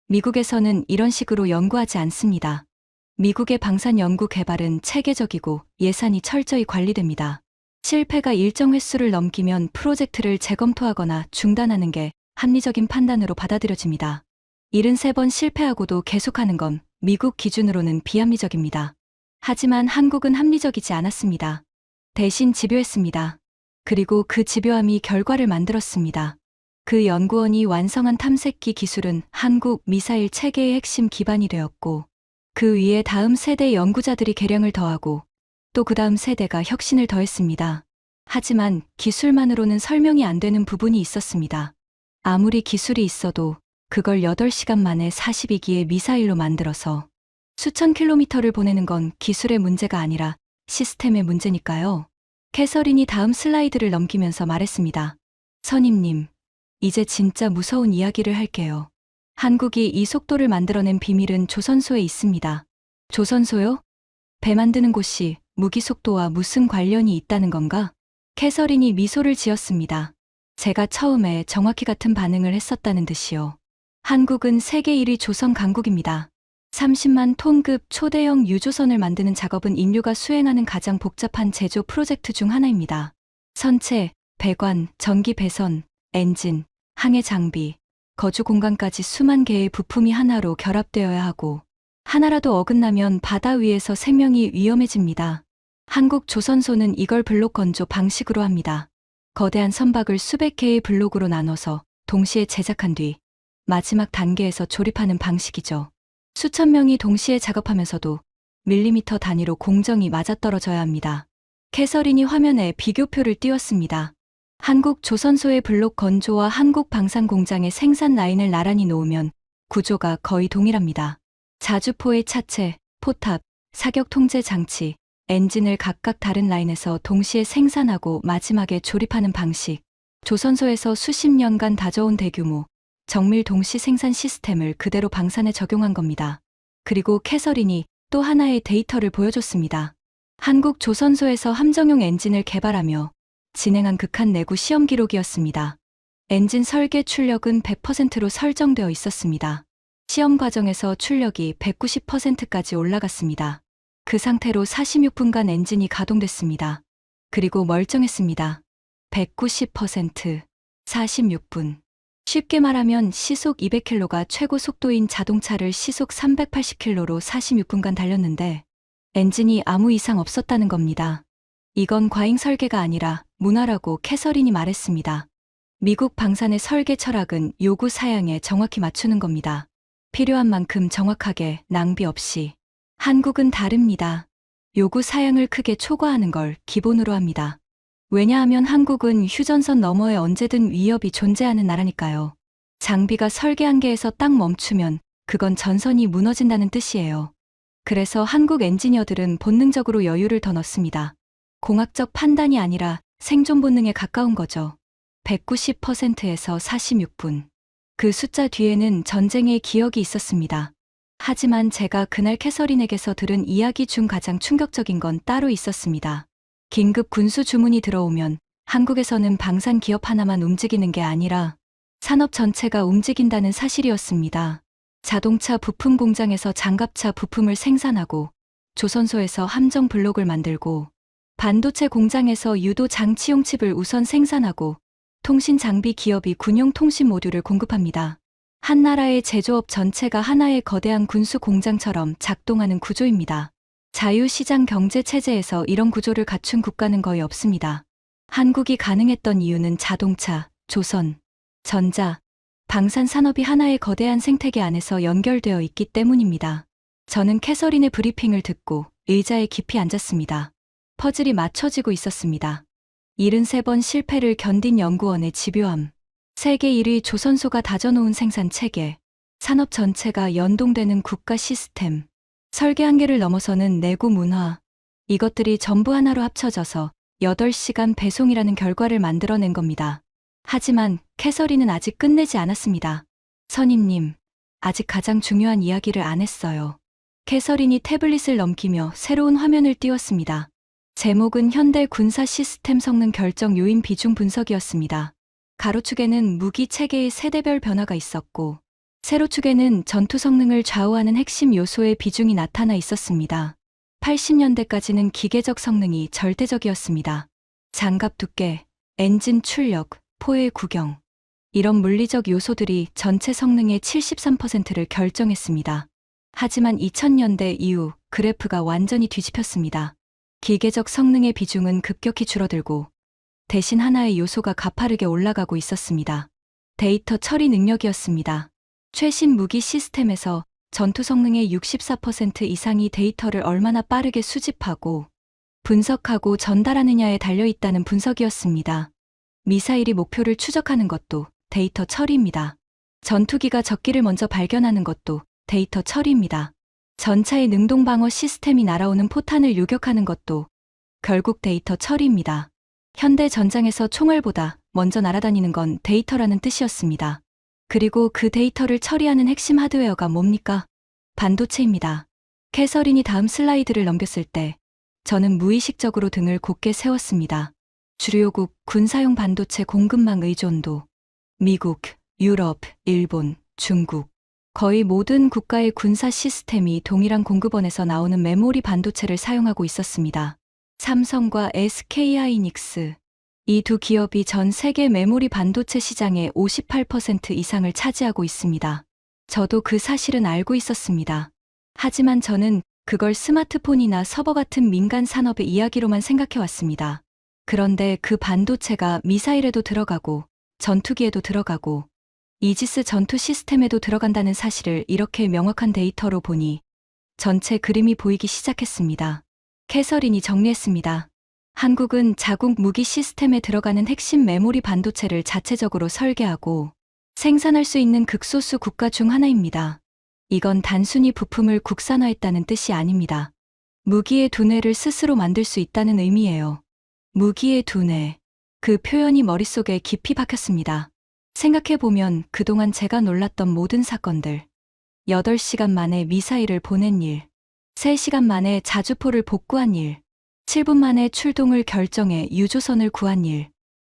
미국에서는 이런 식으로 연구하지 않습니다. 미국의 방산 연구 개발은 체계적이고 예산이 철저히 관리됩니다. 실패가 일정 횟수를 넘기면 프로젝트를 재검토하거나 중단하는 게 합리적인 판단으로 받아들여집니다. 73번 실패하고도 계속하는 건 미국 기준으로는 비합리적입니다. 하지만 한국은 합리적이지 않았습니다. 대신 집요했습니다. 그리고 그 집요함이 결과를 만들었습니다. 그 연구원이 완성한 탐색기 기술은 한국 미사일 체계의 핵심 기반이 되었고, 그 위에 다음 세대 연구자들이 개량을 더하고 또 그 다음 세대가 혁신을 더했습니다. 하지만 기술만으로는 설명이 안 되는 부분이 있었습니다. 아무리 기술이 있어도 그걸 8시간 만에 42기의 미사일로 만들어서 수천 킬로미터를 보내는 건 기술의 문제가 아니라 시스템의 문제니까요. 캐서린이 다음 슬라이드를 넘기면서 말했습니다. 선임님, 이제 진짜 무서운 이야기를 할게요. 한국이 이 속도를 만들어낸 비밀은 조선소에 있습니다. 조선소요? 배 만드는 곳이 무기 속도와 무슨 관련이 있다는 건가? 캐서린이 미소를 지었습니다. 제가 처음에 정확히 같은 반응을 했었다는 듯이요. 한국은 세계 1위 조선 강국입니다. 30만 톤급 초대형 유조선을 만드는 작업은 인류가 수행하는 가장 복잡한 제조 프로젝트 중 하나입니다. 선체, 배관, 전기 배선, 엔진, 항해 장비, 거주 공간까지 수만 개의 부품이 하나로 결합되어야 하고, 하나라도 어긋나면 바다 위에서 생명이 위험해집니다. 한국 조선소는 이걸 블록 건조 방식으로 합니다. 거대한 선박을 수백 개의 블록으로 나눠서 동시에 제작한 뒤 마지막 단계에서 조립하는 방식이죠. 수천 명이 동시에 작업하면서도 밀리미터 단위로 공정이 맞아떨어져야 합니다. 캐서린이 화면에 비교표를 띄웠습니다. 한국 조선소의 블록 건조와 한국 방산공장의 생산 라인을 나란히 놓으면 구조가 거의 동일합니다. 자주포의 차체, 포탑, 사격 통제 장치, 엔진을 각각 다른 라인에서 동시에 생산하고 마지막에 조립하는 방식. 조선소에서 수십 년간 다져온 대규모 정밀 동시 생산 시스템을 그대로 방산에 적용한 겁니다. 그리고 캐서린이 또 하나의 데이터를 보여줬습니다. 한국 조선소에서 함정용 엔진을 개발하며 진행한 극한 내구 시험 기록이었습니다. 엔진 설계 출력은 100%로 설정되어 있었습니다. 시험 과정에서 출력이 190%까지 올라갔습니다. 그 상태로 46분간 엔진이 가동됐습니다. 그리고 멀쩡했습니다. 190%, 46분. 쉽게 말하면 시속 200km가 최고 속도인 자동차를 시속 380km로 46분간 달렸는데 엔진이 아무 이상 없었다는 겁니다. 이건 과잉 설계가 아니라 문화라고 캐서린이 말했습니다. 미국 방산의 설계 철학은 요구 사양에 정확히 맞추는 겁니다. 필요한 만큼 정확하게 낭비 없이. 한국은 다릅니다. 요구 사양을 크게 초과하는 걸 기본으로 합니다. 왜냐하면 한국은 휴전선 너머에 언제든 위협이 존재하는 나라니까요. 장비가 설계 한계에서 딱 멈추면 그건 전선이 무너진다는 뜻이에요. 그래서 한국 엔지니어들은 본능적으로 여유를 더 넣습니다. 공학적 판단이 아니라 생존 본능에 가까운 거죠. 190%에서 46분. 그 숫자 뒤에는 전쟁의 기억이 있었습니다. 하지만 제가 그날 캐서린에게서 들은 이야기 중 가장 충격적인 건 따로 있었습니다. 긴급 군수 주문이 들어오면 한국에서는 방산 기업 하나만 움직이는 게 아니라 산업 전체가 움직인다는 사실이었습니다. 자동차 부품 공장에서 장갑차 부품을 생산하고 조선소에서 함정 블록을 만들고 반도체 공장에서 유도 장치용 칩을 우선 생산하고 통신 장비 기업이 군용 통신 모듈을 공급합니다. 한 나라의 제조업 전체가 하나의 거대한 군수 공장처럼 작동하는 구조입니다. 자유시장 경제 체제에서 이런 구조를 갖춘 국가는 거의 없습니다. 한국이 가능했던 이유는 자동차, 조선, 전자, 방산 산업이 하나의 거대한 생태계 안에서 연결되어 있기 때문입니다. 저는 캐서린의 브리핑을 듣고 의자에 깊이 앉았습니다. 퍼즐이 맞춰지고 있었습니다. 73번 실패를 견딘 연구원의 집요함, 세계 1위 조선소가 다져놓은 생산 체계, 산업 전체가 연동되는 국가 시스템, 설계 한계를 넘어서는 내구 문화, 이것들이 전부 하나로 합쳐져서 8시간 배송이라는 결과를 만들어낸 겁니다. 하지만 캐서린은 아직 끝내지 않았습니다. 선임님, 아직 가장 중요한 이야기를 안 했어요. 캐서린이 태블릿을 넘기며 새로운 화면을 띄웠습니다. 제목은 현대 군사 시스템 성능 결정 요인 비중 분석이었습니다. 가로축에는 무기 체계의 세대별 변화가 있었고, 세로축에는 전투 성능을 좌우하는 핵심 요소의 비중이 나타나 있었습니다. 80년대까지는 기계적 성능이 절대적이었습니다. 장갑 두께, 엔진 출력, 포의 구경. 이런 물리적 요소들이 전체 성능의 73%를 결정했습니다. 하지만 2000년대 이후 그래프가 완전히 뒤집혔습니다. 기계적 성능의 비중은 급격히 줄어들고 대신 하나의 요소가 가파르게 올라가고 있었습니다. 데이터 처리 능력이었습니다. 최신 무기 시스템에서 전투 성능의 64% 이상이 데이터를 얼마나 빠르게 수집하고 분석하고 전달하느냐에 달려있다는 분석이었습니다. 미사일이 목표를 추적하는 것도 데이터 처리입니다. 전투기가 적기를 먼저 발견하는 것도 데이터 처리입니다. 전차의 능동방어 시스템이 날아오는 포탄을 요격하는 것도 결국 데이터 처리입니다. 현대 전장에서 총알보다 먼저 날아다니는 건 데이터라는 뜻이었습니다. 그리고 그 데이터를 처리하는 핵심 하드웨어가 뭡니까? 반도체입니다. 캐서린이 다음 슬라이드를 넘겼을 때 저는 무의식적으로 등을 곧게 세웠습니다. 주요국 군사용 반도체 공급망 의존도. 미국, 유럽, 일본, 중국. 거의 모든 국가의 군사 시스템이 동일한 공급원에서 나오는 메모리 반도체를 사용하고 있었습니다. 삼성과 SK하이닉스. 이 두 기업이 전 세계 메모리 반도체 시장의 58% 이상을 차지하고 있습니다. 저도 그 사실은 알고 있었습니다. 하지만 저는 그걸 스마트폰이나 서버 같은 민간 산업의 이야기로만 생각해왔습니다. 그런데 그 반도체가 미사일에도 들어가고 전투기에도 들어가고 이지스 전투 시스템에도 들어간다는 사실을 이렇게 명확한 데이터로 보니 전체 그림이 보이기 시작했습니다. 캐서린이 정리했습니다. 한국은 자국 무기 시스템에 들어가는 핵심 메모리 반도체를 자체적으로 설계하고 생산할 수 있는 극소수 국가 중 하나입니다. 이건 단순히 부품을 국산화했다는 뜻이 아닙니다. 무기의 두뇌를 스스로 만들 수 있다는 의미예요. 무기의 두뇌. 그 표현이 머릿속에 깊이 박혔습니다. 생각해보면 그동안 제가 놀랐던 모든 사건들. 8시간 만에 미사일을 보낸 일. 3시간 만에 자주포를 복구한 일. 7분 만에 출동을 결정해 유조선을 구한 일.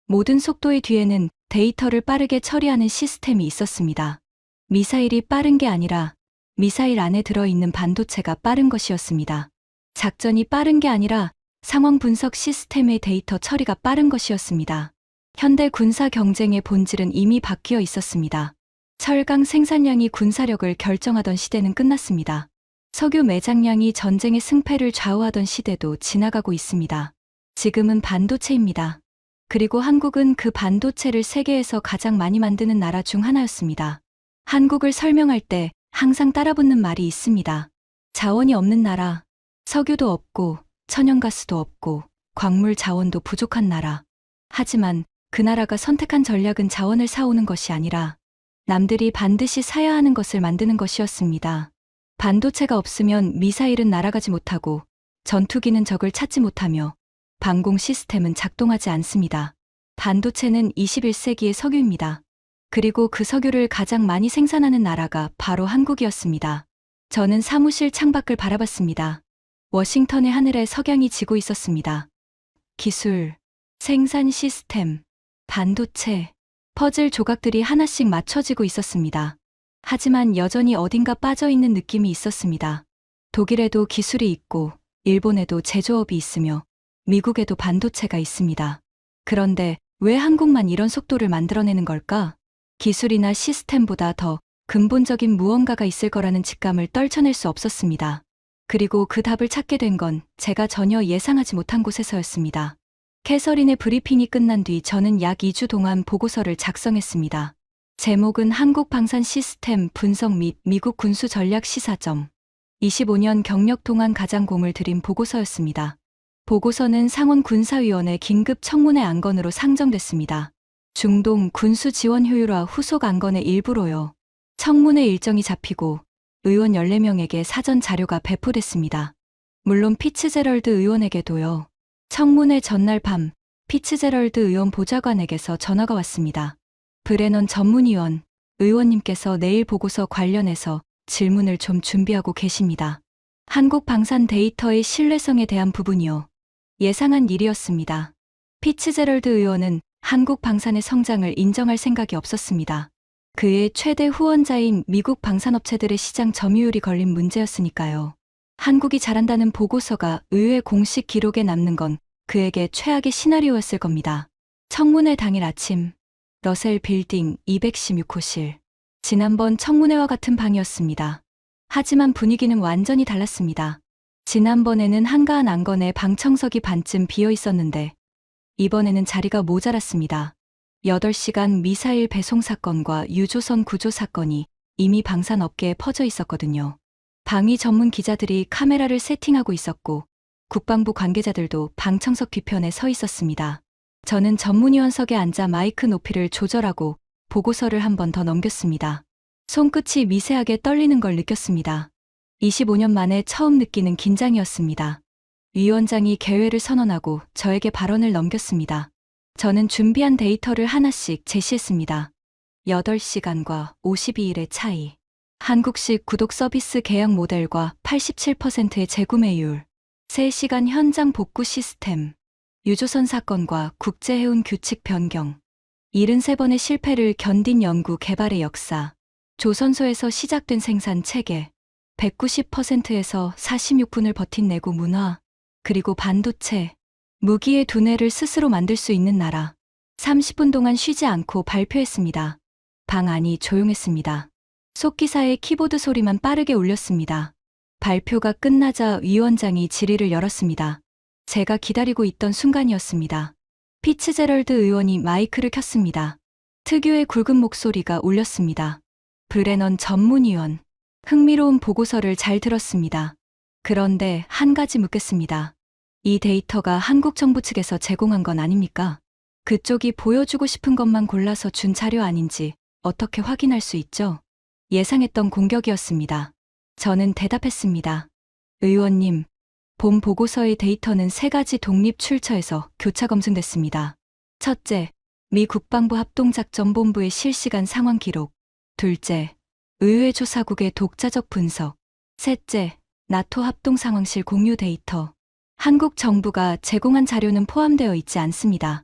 모든 속도의 뒤에는 데이터를 빠르게 처리하는 시스템이 있었습니다. 미사일이 빠른 게 아니라 미사일 안에 들어있는 반도체가 빠른 것이었습니다. 작전이 빠른 게 아니라 상황 분석 시스템의 데이터 처리가 빠른 것이었습니다. 현대 군사 경쟁의 본질은 이미 바뀌어 있었습니다. 철강 생산량이 군사력을 결정하던 시대는 끝났습니다. 석유 매장량이 전쟁의 승패를 좌우하던 시대도 지나가고 있습니다. 지금은 반도체입니다. 그리고 한국은 그 반도체를 세계에서 가장 많이 만드는 나라 중 하나였습니다. 한국을 설명할 때 항상 따라붙는 말이 있습니다. 자원이 없는 나라, 석유도 없고 천연가스도 없고 광물 자원도 부족한 나라. 하지만 그 나라가 선택한 전략은 자원을 사오는 것이 아니라 남들이 반드시 사야 하는 것을 만드는 것이었습니다. 반도체가 없으면 미사일은 날아가지 못하고 전투기는 적을 찾지 못하며 방공 시스템은 작동하지 않습니다. 반도체는 21세기의 석유입니다. 그리고 그 석유를 가장 많이 생산하는 나라가 바로 한국이었습니다. 저는 사무실 창밖을 바라봤습니다. 워싱턴의 하늘에 석양이 지고 있었습니다. 기술, 생산 시스템, 반도체, 퍼즐 조각들이 하나씩 맞춰지고 있었습니다. 하지만 여전히 어딘가 빠져있는 느낌이 있었습니다. 독일에도 기술이 있고, 일본에도 제조업이 있으며, 미국에도 반도체가 있습니다. 그런데 왜 한국만 이런 속도를 만들어내는 걸까? 기술이나 시스템보다 더 근본적인 무언가가 있을 거라는 직감을 떨쳐낼 수 없었습니다. 그리고 그 답을 찾게 된 건 제가 전혀 예상하지 못한 곳에서였습니다. 캐서린의 브리핑이 끝난 뒤 저는 약 2주 동안 보고서를 작성했습니다. 제목은 한국 방산 시스템 분석 및 미국 군수 전략 시사점. 25년 경력 동안 가장 공을 들인 보고서였습니다. 보고서는 상원 군사위원회 긴급 청문회 안건으로 상정됐습니다. 중동 군수 지원 효율화 후속 안건의 일부로요. 청문회 일정이 잡히고 의원 14명에게 사전 자료가 배포됐습니다. 물론 피츠제럴드 의원에게도요. 청문회 전날 밤 피츠제럴드 의원 보좌관에게서 전화가 왔습니다. 브레넌 전문위원, 의원님께서 내일 보고서 관련해서 질문을 좀 준비하고 계십니다. 한국 방산 데이터의 신뢰성에 대한 부분이요. 예상한 일이었습니다. 피츠제럴드 의원은 한국 방산의 성장을 인정할 생각이 없었습니다. 그의 최대 후원자인 미국 방산업체들의 시장 점유율이 걸린 문제였으니까요. 한국이 잘한다는 보고서가 의회 공식 기록에 남는 건 그에게 최악의 시나리오였을 겁니다. 청문회 당일 아침, 러셀 빌딩 216호실. 지난번 청문회와 같은 방이었습니다. 하지만 분위기는 완전히 달랐습니다. 지난번에는 한가한 안건에 방청석이 반쯤 비어 있었는데 이번에는 자리가 모자랐습니다. 8시간 미사일 배송 사건과 유조선 구조 사건이 이미 방산업계에 퍼져 있었거든요. 방위 전문 기자들이 카메라를 세팅하고 있었고 국방부 관계자들도 방청석 뒤편에 서 있었습니다. 저는 전문위원석에 앉아 마이크 높이를 조절하고 보고서를 한 번 더 넘겼습니다. 손끝이 미세하게 떨리는 걸 느꼈습니다. 25년 만에 처음 느끼는 긴장이었습니다. 위원장이 개회를 선언하고 저에게 발언을 넘겼습니다. 저는 준비한 데이터를 하나씩 제시했습니다. 8시간과 52일의 차이. 한국식 구독 서비스 계약 모델과 87%의 재구매율. 3시간 현장 복구 시스템. 유조선 사건과 국제해운 규칙 변경. 73번의 실패를 견딘 연구 개발의 역사. 조선소에서 시작된 생산 체계. 190%에서 46분을 버틴 내구 문화. 그리고 반도체. 무기의 두뇌를 스스로 만들 수 있는 나라. 30분 동안 쉬지 않고 발표했습니다. 방 안이 조용했습니다. 속기사의 키보드 소리만 빠르게 울렸습니다. 발표가 끝나자 위원장이 질의를 열었습니다. 제가 기다리고 있던 순간이었습니다. 피츠제럴드 의원이 마이크를 켰습니다. 특유의 굵은 목소리가 울렸습니다. 브레넌 전문위원. 흥미로운 보고서를 잘 들었습니다. 그런데 한 가지 묻겠습니다. 이 데이터가 한국 정부 측에서 제공한 건 아닙니까? 그쪽이 보여주고 싶은 것만 골라서 준 자료 아닌지 어떻게 확인할 수 있죠? 예상했던 공격이었습니다. 저는 대답했습니다. 의원님, 본 보고서의 데이터는 3가지 독립 출처에서 교차 검증됐습니다. 첫째, 미 국방부 합동작전본부의 실시간 상황 기록. 둘째, 의회 조사국의 독자적 분석. 셋째, 나토 합동상황실 공유 데이터. 한국 정부가 제공한 자료는 포함되어 있지 않습니다.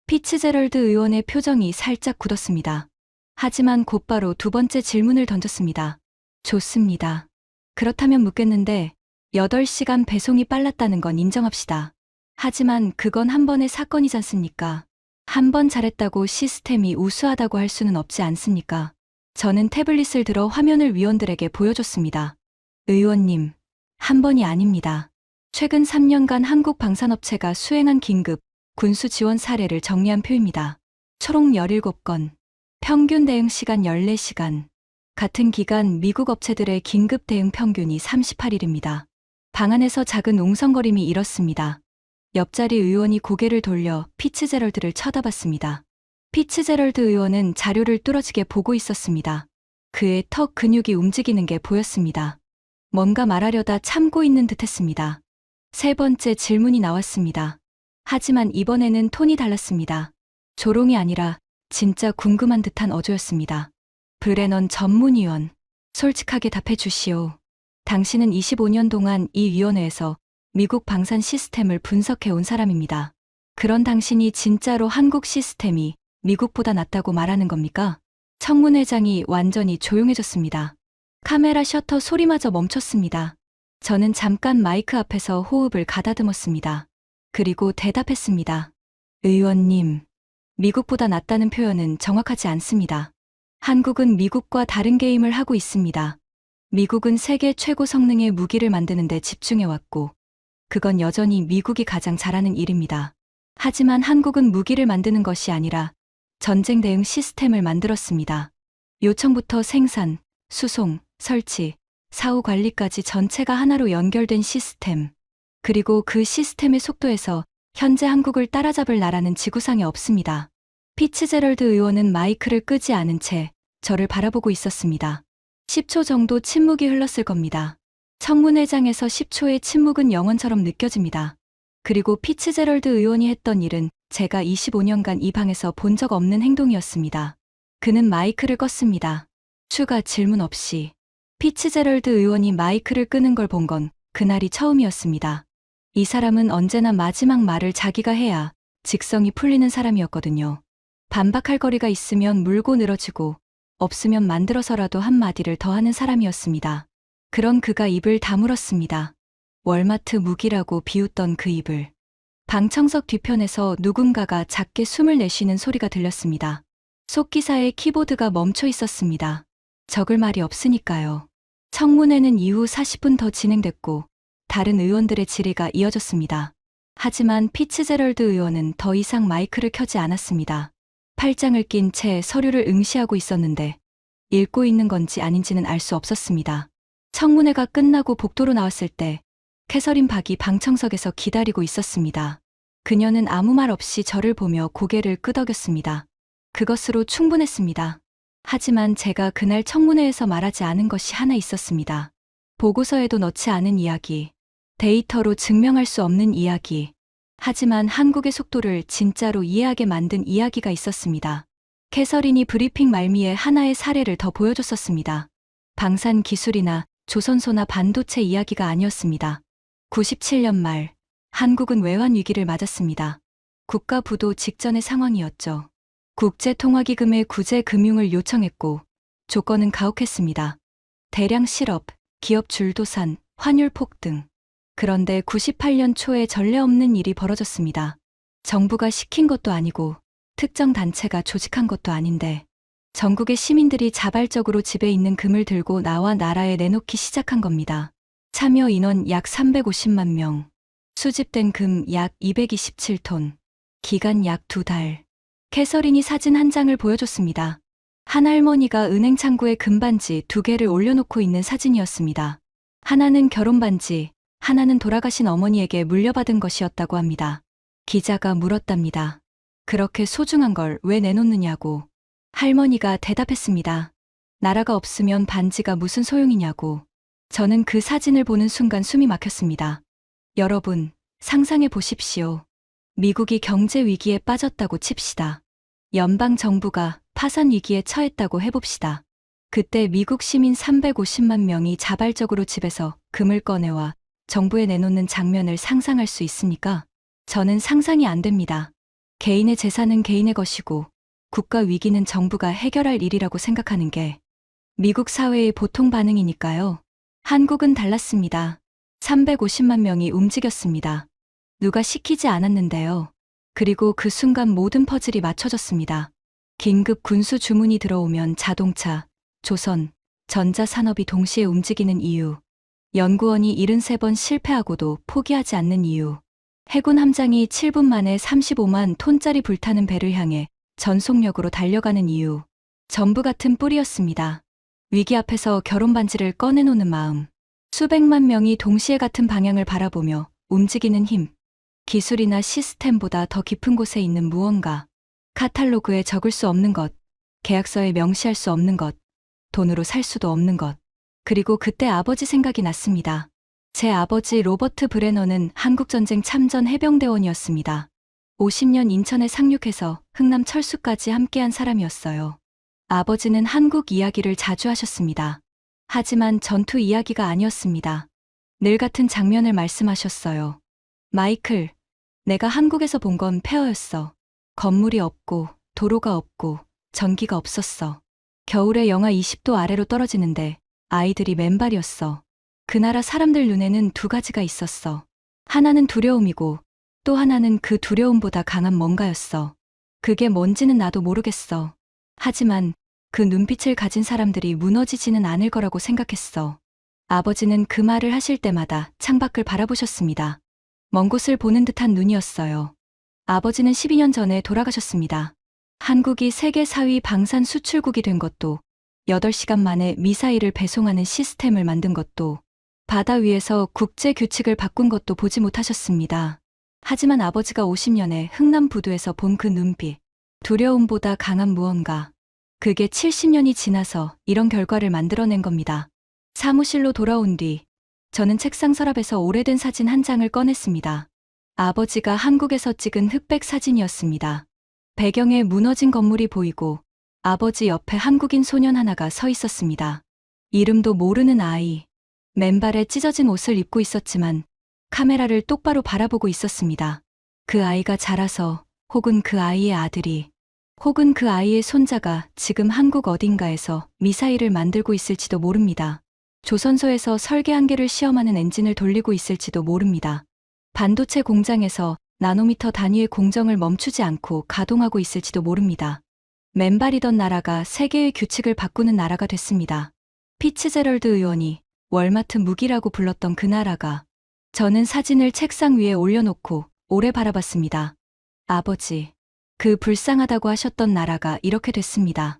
피츠제럴드 의원의 표정이 살짝 굳었습니다. 하지만 곧바로 두 번째 질문을 던졌습니다. 좋습니다. 그렇다면 묻겠는데 8시간 배송이 빨랐다는 건 인정합시다. 하지만 그건 한 번의 사건이지 않습니까? 한 번 잘했다고 시스템이 우수하다고 할 수는 없지 않습니까? 저는 태블릿을 들어 화면을 위원들에게 보여줬습니다. 의원님, 한 번이 아닙니다. 최근 3년간 한국 방산업체가 수행한 긴급 군수 지원 사례를 정리한 표입니다. 초록 17건, 평균 대응 시간 14시간. 같은 기간 미국 업체들의 긴급 대응 평균이 38일입니다. 방 안에서 작은 웅성거림이 일었습니다. 옆자리 의원이 고개를 돌려 피츠제럴드를 쳐다봤습니다. 피츠제럴드 의원은 자료를 뚫어지게 보고 있었습니다. 그의 턱 근육이 움직이는 게 보였습니다. 뭔가 말하려다 참고 있는 듯했습니다. 세 번째 질문이 나왔습니다. 하지만 이번에는 톤이 달랐습니다. 조롱이 아니라 진짜 궁금한 듯한 어조였습니다. 브레넌 전문위원, 솔직하게 답해 주시오. 당신은 25년 동안 이 위원회에서 미국 방산 시스템을 분석해 온 사람입니다. 그런 당신이 진짜로 한국 시스템이 미국보다 낫다고 말하는 겁니까? 청문회장이 완전히 조용해졌습니다. 카메라 셔터 소리마저 멈췄습니다. 저는 잠깐 마이크 앞에서 호흡을 가다듬었습니다. 그리고 대답했습니다. 의원님, 미국보다 낫다는 표현은 정확하지 않습니다. 한국은 미국과 다른 게임을 하고 있습니다. 미국은 세계 최고 성능의 무기를 만드는 데 집중해왔고, 그건 여전히 미국이 가장 잘하는 일입니다. 하지만 한국은 무기를 만드는 것이 아니라 전쟁 대응 시스템을 만들었습니다. 요청부터 생산, 수송, 설치, 사후 관리까지 전체가 하나로 연결된 시스템. 그리고 그 시스템의 속도에서 현재 한국을 따라잡을 나라는 지구상에 없습니다. 피츠제럴드 의원은 마이크를 끄지 않은 채 저를 바라보고 있었습니다. 10초 정도 침묵이 흘렀을 겁니다. 청문회장에서 10초의 침묵은 영원처럼 느껴집니다. 그리고 피츠제럴드 의원이 했던 일은 제가 25년간 이 방에서 본 적 없는 행동이었습니다. 그는 마이크를 껐습니다. 추가 질문 없이. 피츠제럴드 의원이 마이크를 끄는 걸 본 건 그날이 처음이었습니다. 이 사람은 언제나 마지막 말을 자기가 해야 직성이 풀리는 사람이었거든요. 반박할 거리가 있으면 물고 늘어지고 없으면 만들어서라도 한마디를 더 하는 사람이었습니다. 그런 그가 입을 다물었습니다. 월마트 무기라고 비웃던 그 입을. 방청석 뒤편에서 누군가가 작게 숨을 내쉬는 소리가 들렸습니다. 속기사의 키보드가 멈춰 있었습니다. 적을 말이 없으니까요. 청문회는 이후 40분 더 진행됐고 다른 의원들의 질의가 이어졌습니다. 하지만 피츠제럴드 의원은 더 이상 마이크를 켜지 않았습니다. 팔짱을 낀 채 서류를 응시하고 있었는데 읽고 있는 건지 아닌지는 알 수 없었습니다. 청문회가 끝나고 복도로 나왔을 때 캐서린 박이 방청석에서 기다리고 있었습니다. 그녀는 아무 말 없이 저를 보며 고개를 끄덕였습니다. 그것으로 충분했습니다. 하지만 제가 그날 청문회에서 말하지 않은 것이 하나 있었습니다. 보고서에도 넣지 않은 이야기, 데이터로 증명할 수 없는 이야기. 하지만 한국의 속도를 진짜로 이해하게 만든 이야기가 있었습니다. 캐서린이 브리핑 말미에 하나의 사례를 더 보여줬었습니다. 방산 기술이나 조선소나 반도체 이야기가 아니었습니다. 97년 말, 한국은 외환 위기를 맞았습니다. 국가 부도 직전의 상황이었죠. 국제통화기금에 구제 금융을 요청했고 조건은 가혹했습니다. 대량 실업, 기업 줄도산, 환율 폭등. 그런데 98년 초에 전례 없는 일이 벌어졌습니다. 정부가 시킨 것도 아니고 특정 단체가 조직한 것도 아닌데 전국의 시민들이 자발적으로 집에 있는 금을 들고 나와 나라에 내놓기 시작한 겁니다. 참여 인원 약 350만 명, 수집된 금 약 227톤, 기간 약 2달. 캐서린이 사진 한 장을 보여줬습니다. 한 할머니가 은행 창구에 금반지 2개를 올려놓고 있는 사진이었습니다. 하나는 결혼반지, 하나는 돌아가신 어머니에게 물려받은 것이었다고 합니다. 기자가 물었답니다. 그렇게 소중한 걸 왜 내놓느냐고. 할머니가 대답했습니다. 나라가 없으면 반지가 무슨 소용이냐고. 저는 그 사진을 보는 순간 숨이 막혔습니다. 여러분, 상상해 보십시오. 미국이 경제 위기에 빠졌다고 칩시다. 연방 정부가 파산 위기에 처했다고 해봅시다. 그때 미국 시민 350만 명이 자발적으로 집에서 금을 꺼내와 정부에 내놓는 장면을 상상할 수 있습니까? 저는 상상이 안 됩니다. 개인의 재산은 개인의 것이고 국가 위기는 정부가 해결할 일이라고 생각하는 게 미국 사회의 보통 반응이니까요. 한국은 달랐습니다. 350만 명이 움직였습니다. 누가 시키지 않았는데요. 그리고 그 순간 모든 퍼즐이 맞춰졌습니다. 긴급 군수 주문이 들어오면 자동차, 조선, 전자산업이 동시에 움직이는 이유. 연구원이 73번 실패하고도 포기하지 않는 이유. 해군 함장이 7분 만에 35만 톤짜리 불타는 배를 향해 전속력으로 달려가는 이유. 전부 같은 뿌리였습니다. 위기 앞에서 결혼 반지를 꺼내놓는 마음. 수백만 명이 동시에 같은 방향을 바라보며 움직이는 힘. 기술이나 시스템보다 더 깊은 곳에 있는 무언가. 카탈로그에 적을 수 없는 것. 계약서에 명시할 수 없는 것. 돈으로 살 수도 없는 것. 그리고 그때 아버지 생각이 났습니다. 제 아버지 로버트 브레너는 한국전쟁 참전 해병대원이었습니다. 50년 인천에 상륙해서 흥남 철수까지 함께한 사람이었어요. 아버지는 한국 이야기를 자주 하셨습니다. 하지만 전투 이야기가 아니었습니다. 늘 같은 장면을 말씀하셨어요. 마이클, 내가 한국에서 본 건 폐허였어. 건물이 없고 도로가 없고 전기가 없었어. 겨울에 영하 20도 아래로 떨어지는데 아이들이 맨발이었어. 그 나라 사람들 눈에는 두 가지가 있었어. 하나는 두려움이고 또 하나는 그 두려움보다 강한 뭔가였어. 그게 뭔지는 나도 모르겠어. 하지만 그 눈빛을 가진 사람들이 무너지지는 않을 거라고 생각했어. 아버지는 그 말을 하실 때마다 창밖을 바라보셨습니다. 먼 곳을 보는 듯한 눈이었어요. 아버지는 12년 전에 돌아가셨습니다. 한국이 세계 4위 방산 수출국이 된 것도, 8시간 만에 미사일을 배송하는 시스템을 만든 것도, 바다 위에서 국제 규칙을 바꾼 것도 보지 못하셨습니다. 하지만 아버지가 50년에 흥남 부두에서 본 그 눈빛, 두려움보다 강한 무언가, 그게 70년이 지나서 이런 결과를 만들어낸 겁니다. 사무실로 돌아온 뒤 저는 책상 서랍에서 오래된 사진 한 장을 꺼냈습니다. 아버지가 한국에서 찍은 흑백 사진이었습니다. 배경에 무너진 건물이 보이고 아버지 옆에 한국인 소년 하나가 서 있었습니다. 이름도 모르는 아이. 맨발에 찢어진 옷을 입고 있었지만 카메라를 똑바로 바라보고 있었습니다. 그 아이가 자라서 혹은 그 아이의 아들이 혹은 그 아이의 손자가 지금 한국 어딘가에서 미사일을 만들고 있을지도 모릅니다. 조선소에서 설계 한계를 시험하는 엔진을 돌리고 있을지도 모릅니다. 반도체 공장에서 나노미터 단위의 공정을 멈추지 않고 가동하고 있을지도 모릅니다. 맨발이던 나라가 세계의 규칙을 바꾸는 나라가 됐습니다. 피츠제럴드 의원이 월마트 무기라고 불렀던 그 나라가. 저는 사진을 책상 위에 올려놓고 오래 바라봤습니다. 아버지, 그 불쌍하다고 하셨던 나라가 이렇게 됐습니다.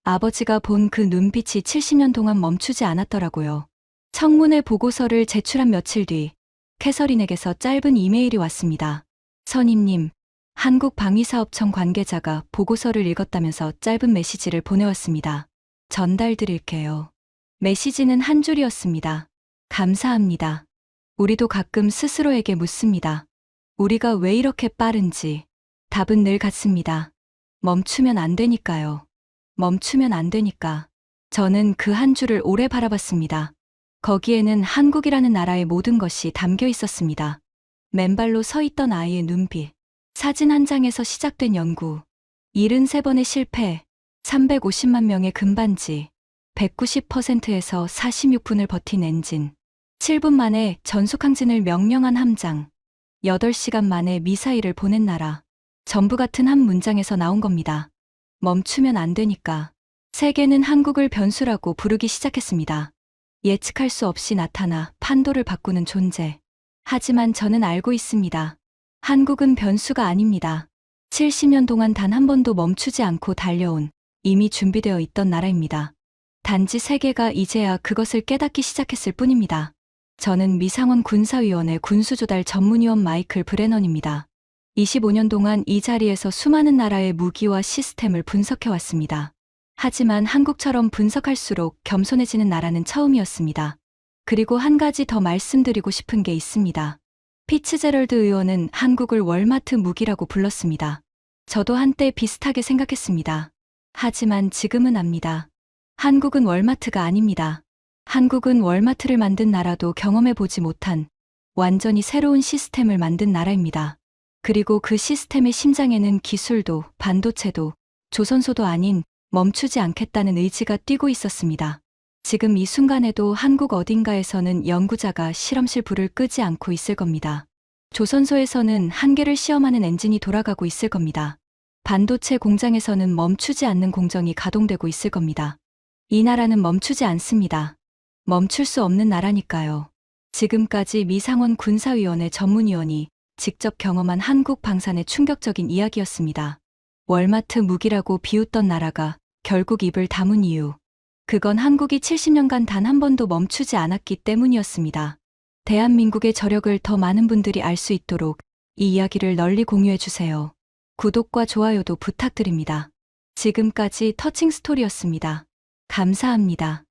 아버지가 본 그 눈빛이 70년 동안 멈추지 않았더라고요. 청문회 보고서를 제출한 며칠 뒤 캐서린에게서 짧은 이메일이 왔습니다. 선임님, 한국방위사업청 관계자가 보고서를 읽었다면서 짧은 메시지를 보내왔습니다. 전달드릴게요. 메시지는 한 줄이었습니다. 감사합니다. 우리도 가끔 스스로에게 묻습니다. 우리가 왜 이렇게 빠른지. 답은 늘 같습니다. 멈추면 안 되니까요. 멈추면 안 되니까. 저는 그 한 줄을 오래 바라봤습니다. 거기에는 한국이라는 나라의 모든 것이 담겨 있었습니다. 맨발로 서 있던 아이의 눈빛, 사진 한 장에서 시작된 연구, 73번의 실패, 350만 명의 금반지, 190%에서 46분을 버틴 엔진, 7분 만에 전속항진을 명령한 함장, 8시간 만에 미사일을 보낸 나라. 전부 같은 한 문장에서 나온 겁니다. 멈추면 안 되니까. 세계는 한국을 변수라고 부르기 시작했습니다. 예측할 수 없이 나타나 판도를 바꾸는 존재. 하지만 저는 알고 있습니다. 한국은 변수가 아닙니다. 70년 동안 단 한 번도 멈추지 않고 달려온, 이미 준비되어 있던 나라입니다. 단지 세계가 이제야 그것을 깨닫기 시작했을 뿐입니다. 저는 미상원 군사위원회 군수조달 전문위원 마이클 브레넌입니다. 25년 동안 이 자리에서 수많은 나라의 무기와 시스템을 분석해왔습니다. 하지만 한국처럼 분석할수록 겸손해지는 나라는 처음이었습니다. 그리고 한 가지 더 말씀드리고 싶은 게 있습니다. 피츠제럴드 의원은 한국을 월마트 무기라고 불렀습니다. 저도 한때 비슷하게 생각했습니다. 하지만 지금은 압니다. 한국은 월마트가 아닙니다. 한국은 월마트를 만든 나라도 경험해보지 못한 완전히 새로운 시스템을 만든 나라입니다. 그리고 그 시스템의 심장에는 기술도, 반도체도, 조선소도 아닌 멈추지 않겠다는 의지가 뛰고 있었습니다. 지금 이 순간에도 한국 어딘가에서는 연구자가 실험실 불을 끄지 않고 있을 겁니다. 조선소에서는 한계를 시험하는 엔진이 돌아가고 있을 겁니다. 반도체 공장에서는 멈추지 않는 공정이 가동되고 있을 겁니다. 이 나라는 멈추지 않습니다. 멈출 수 없는 나라니까요. 지금까지 미상원 군사위원회 전문위원이 직접 경험한 한국 방산의 충격적인 이야기였습니다. 월마트 무기라고 비웃던 나라가 결국 입을 다문 이유. 그건 한국이 70년간 단 한 번도 멈추지 않았기 때문이었습니다. 대한민국의 저력을 더 많은 분들이 알 수 있도록 이 이야기를 널리 공유해 주세요. 구독과 좋아요도 부탁드립니다. 지금까지 터칭 스토리였습니다. 감사합니다.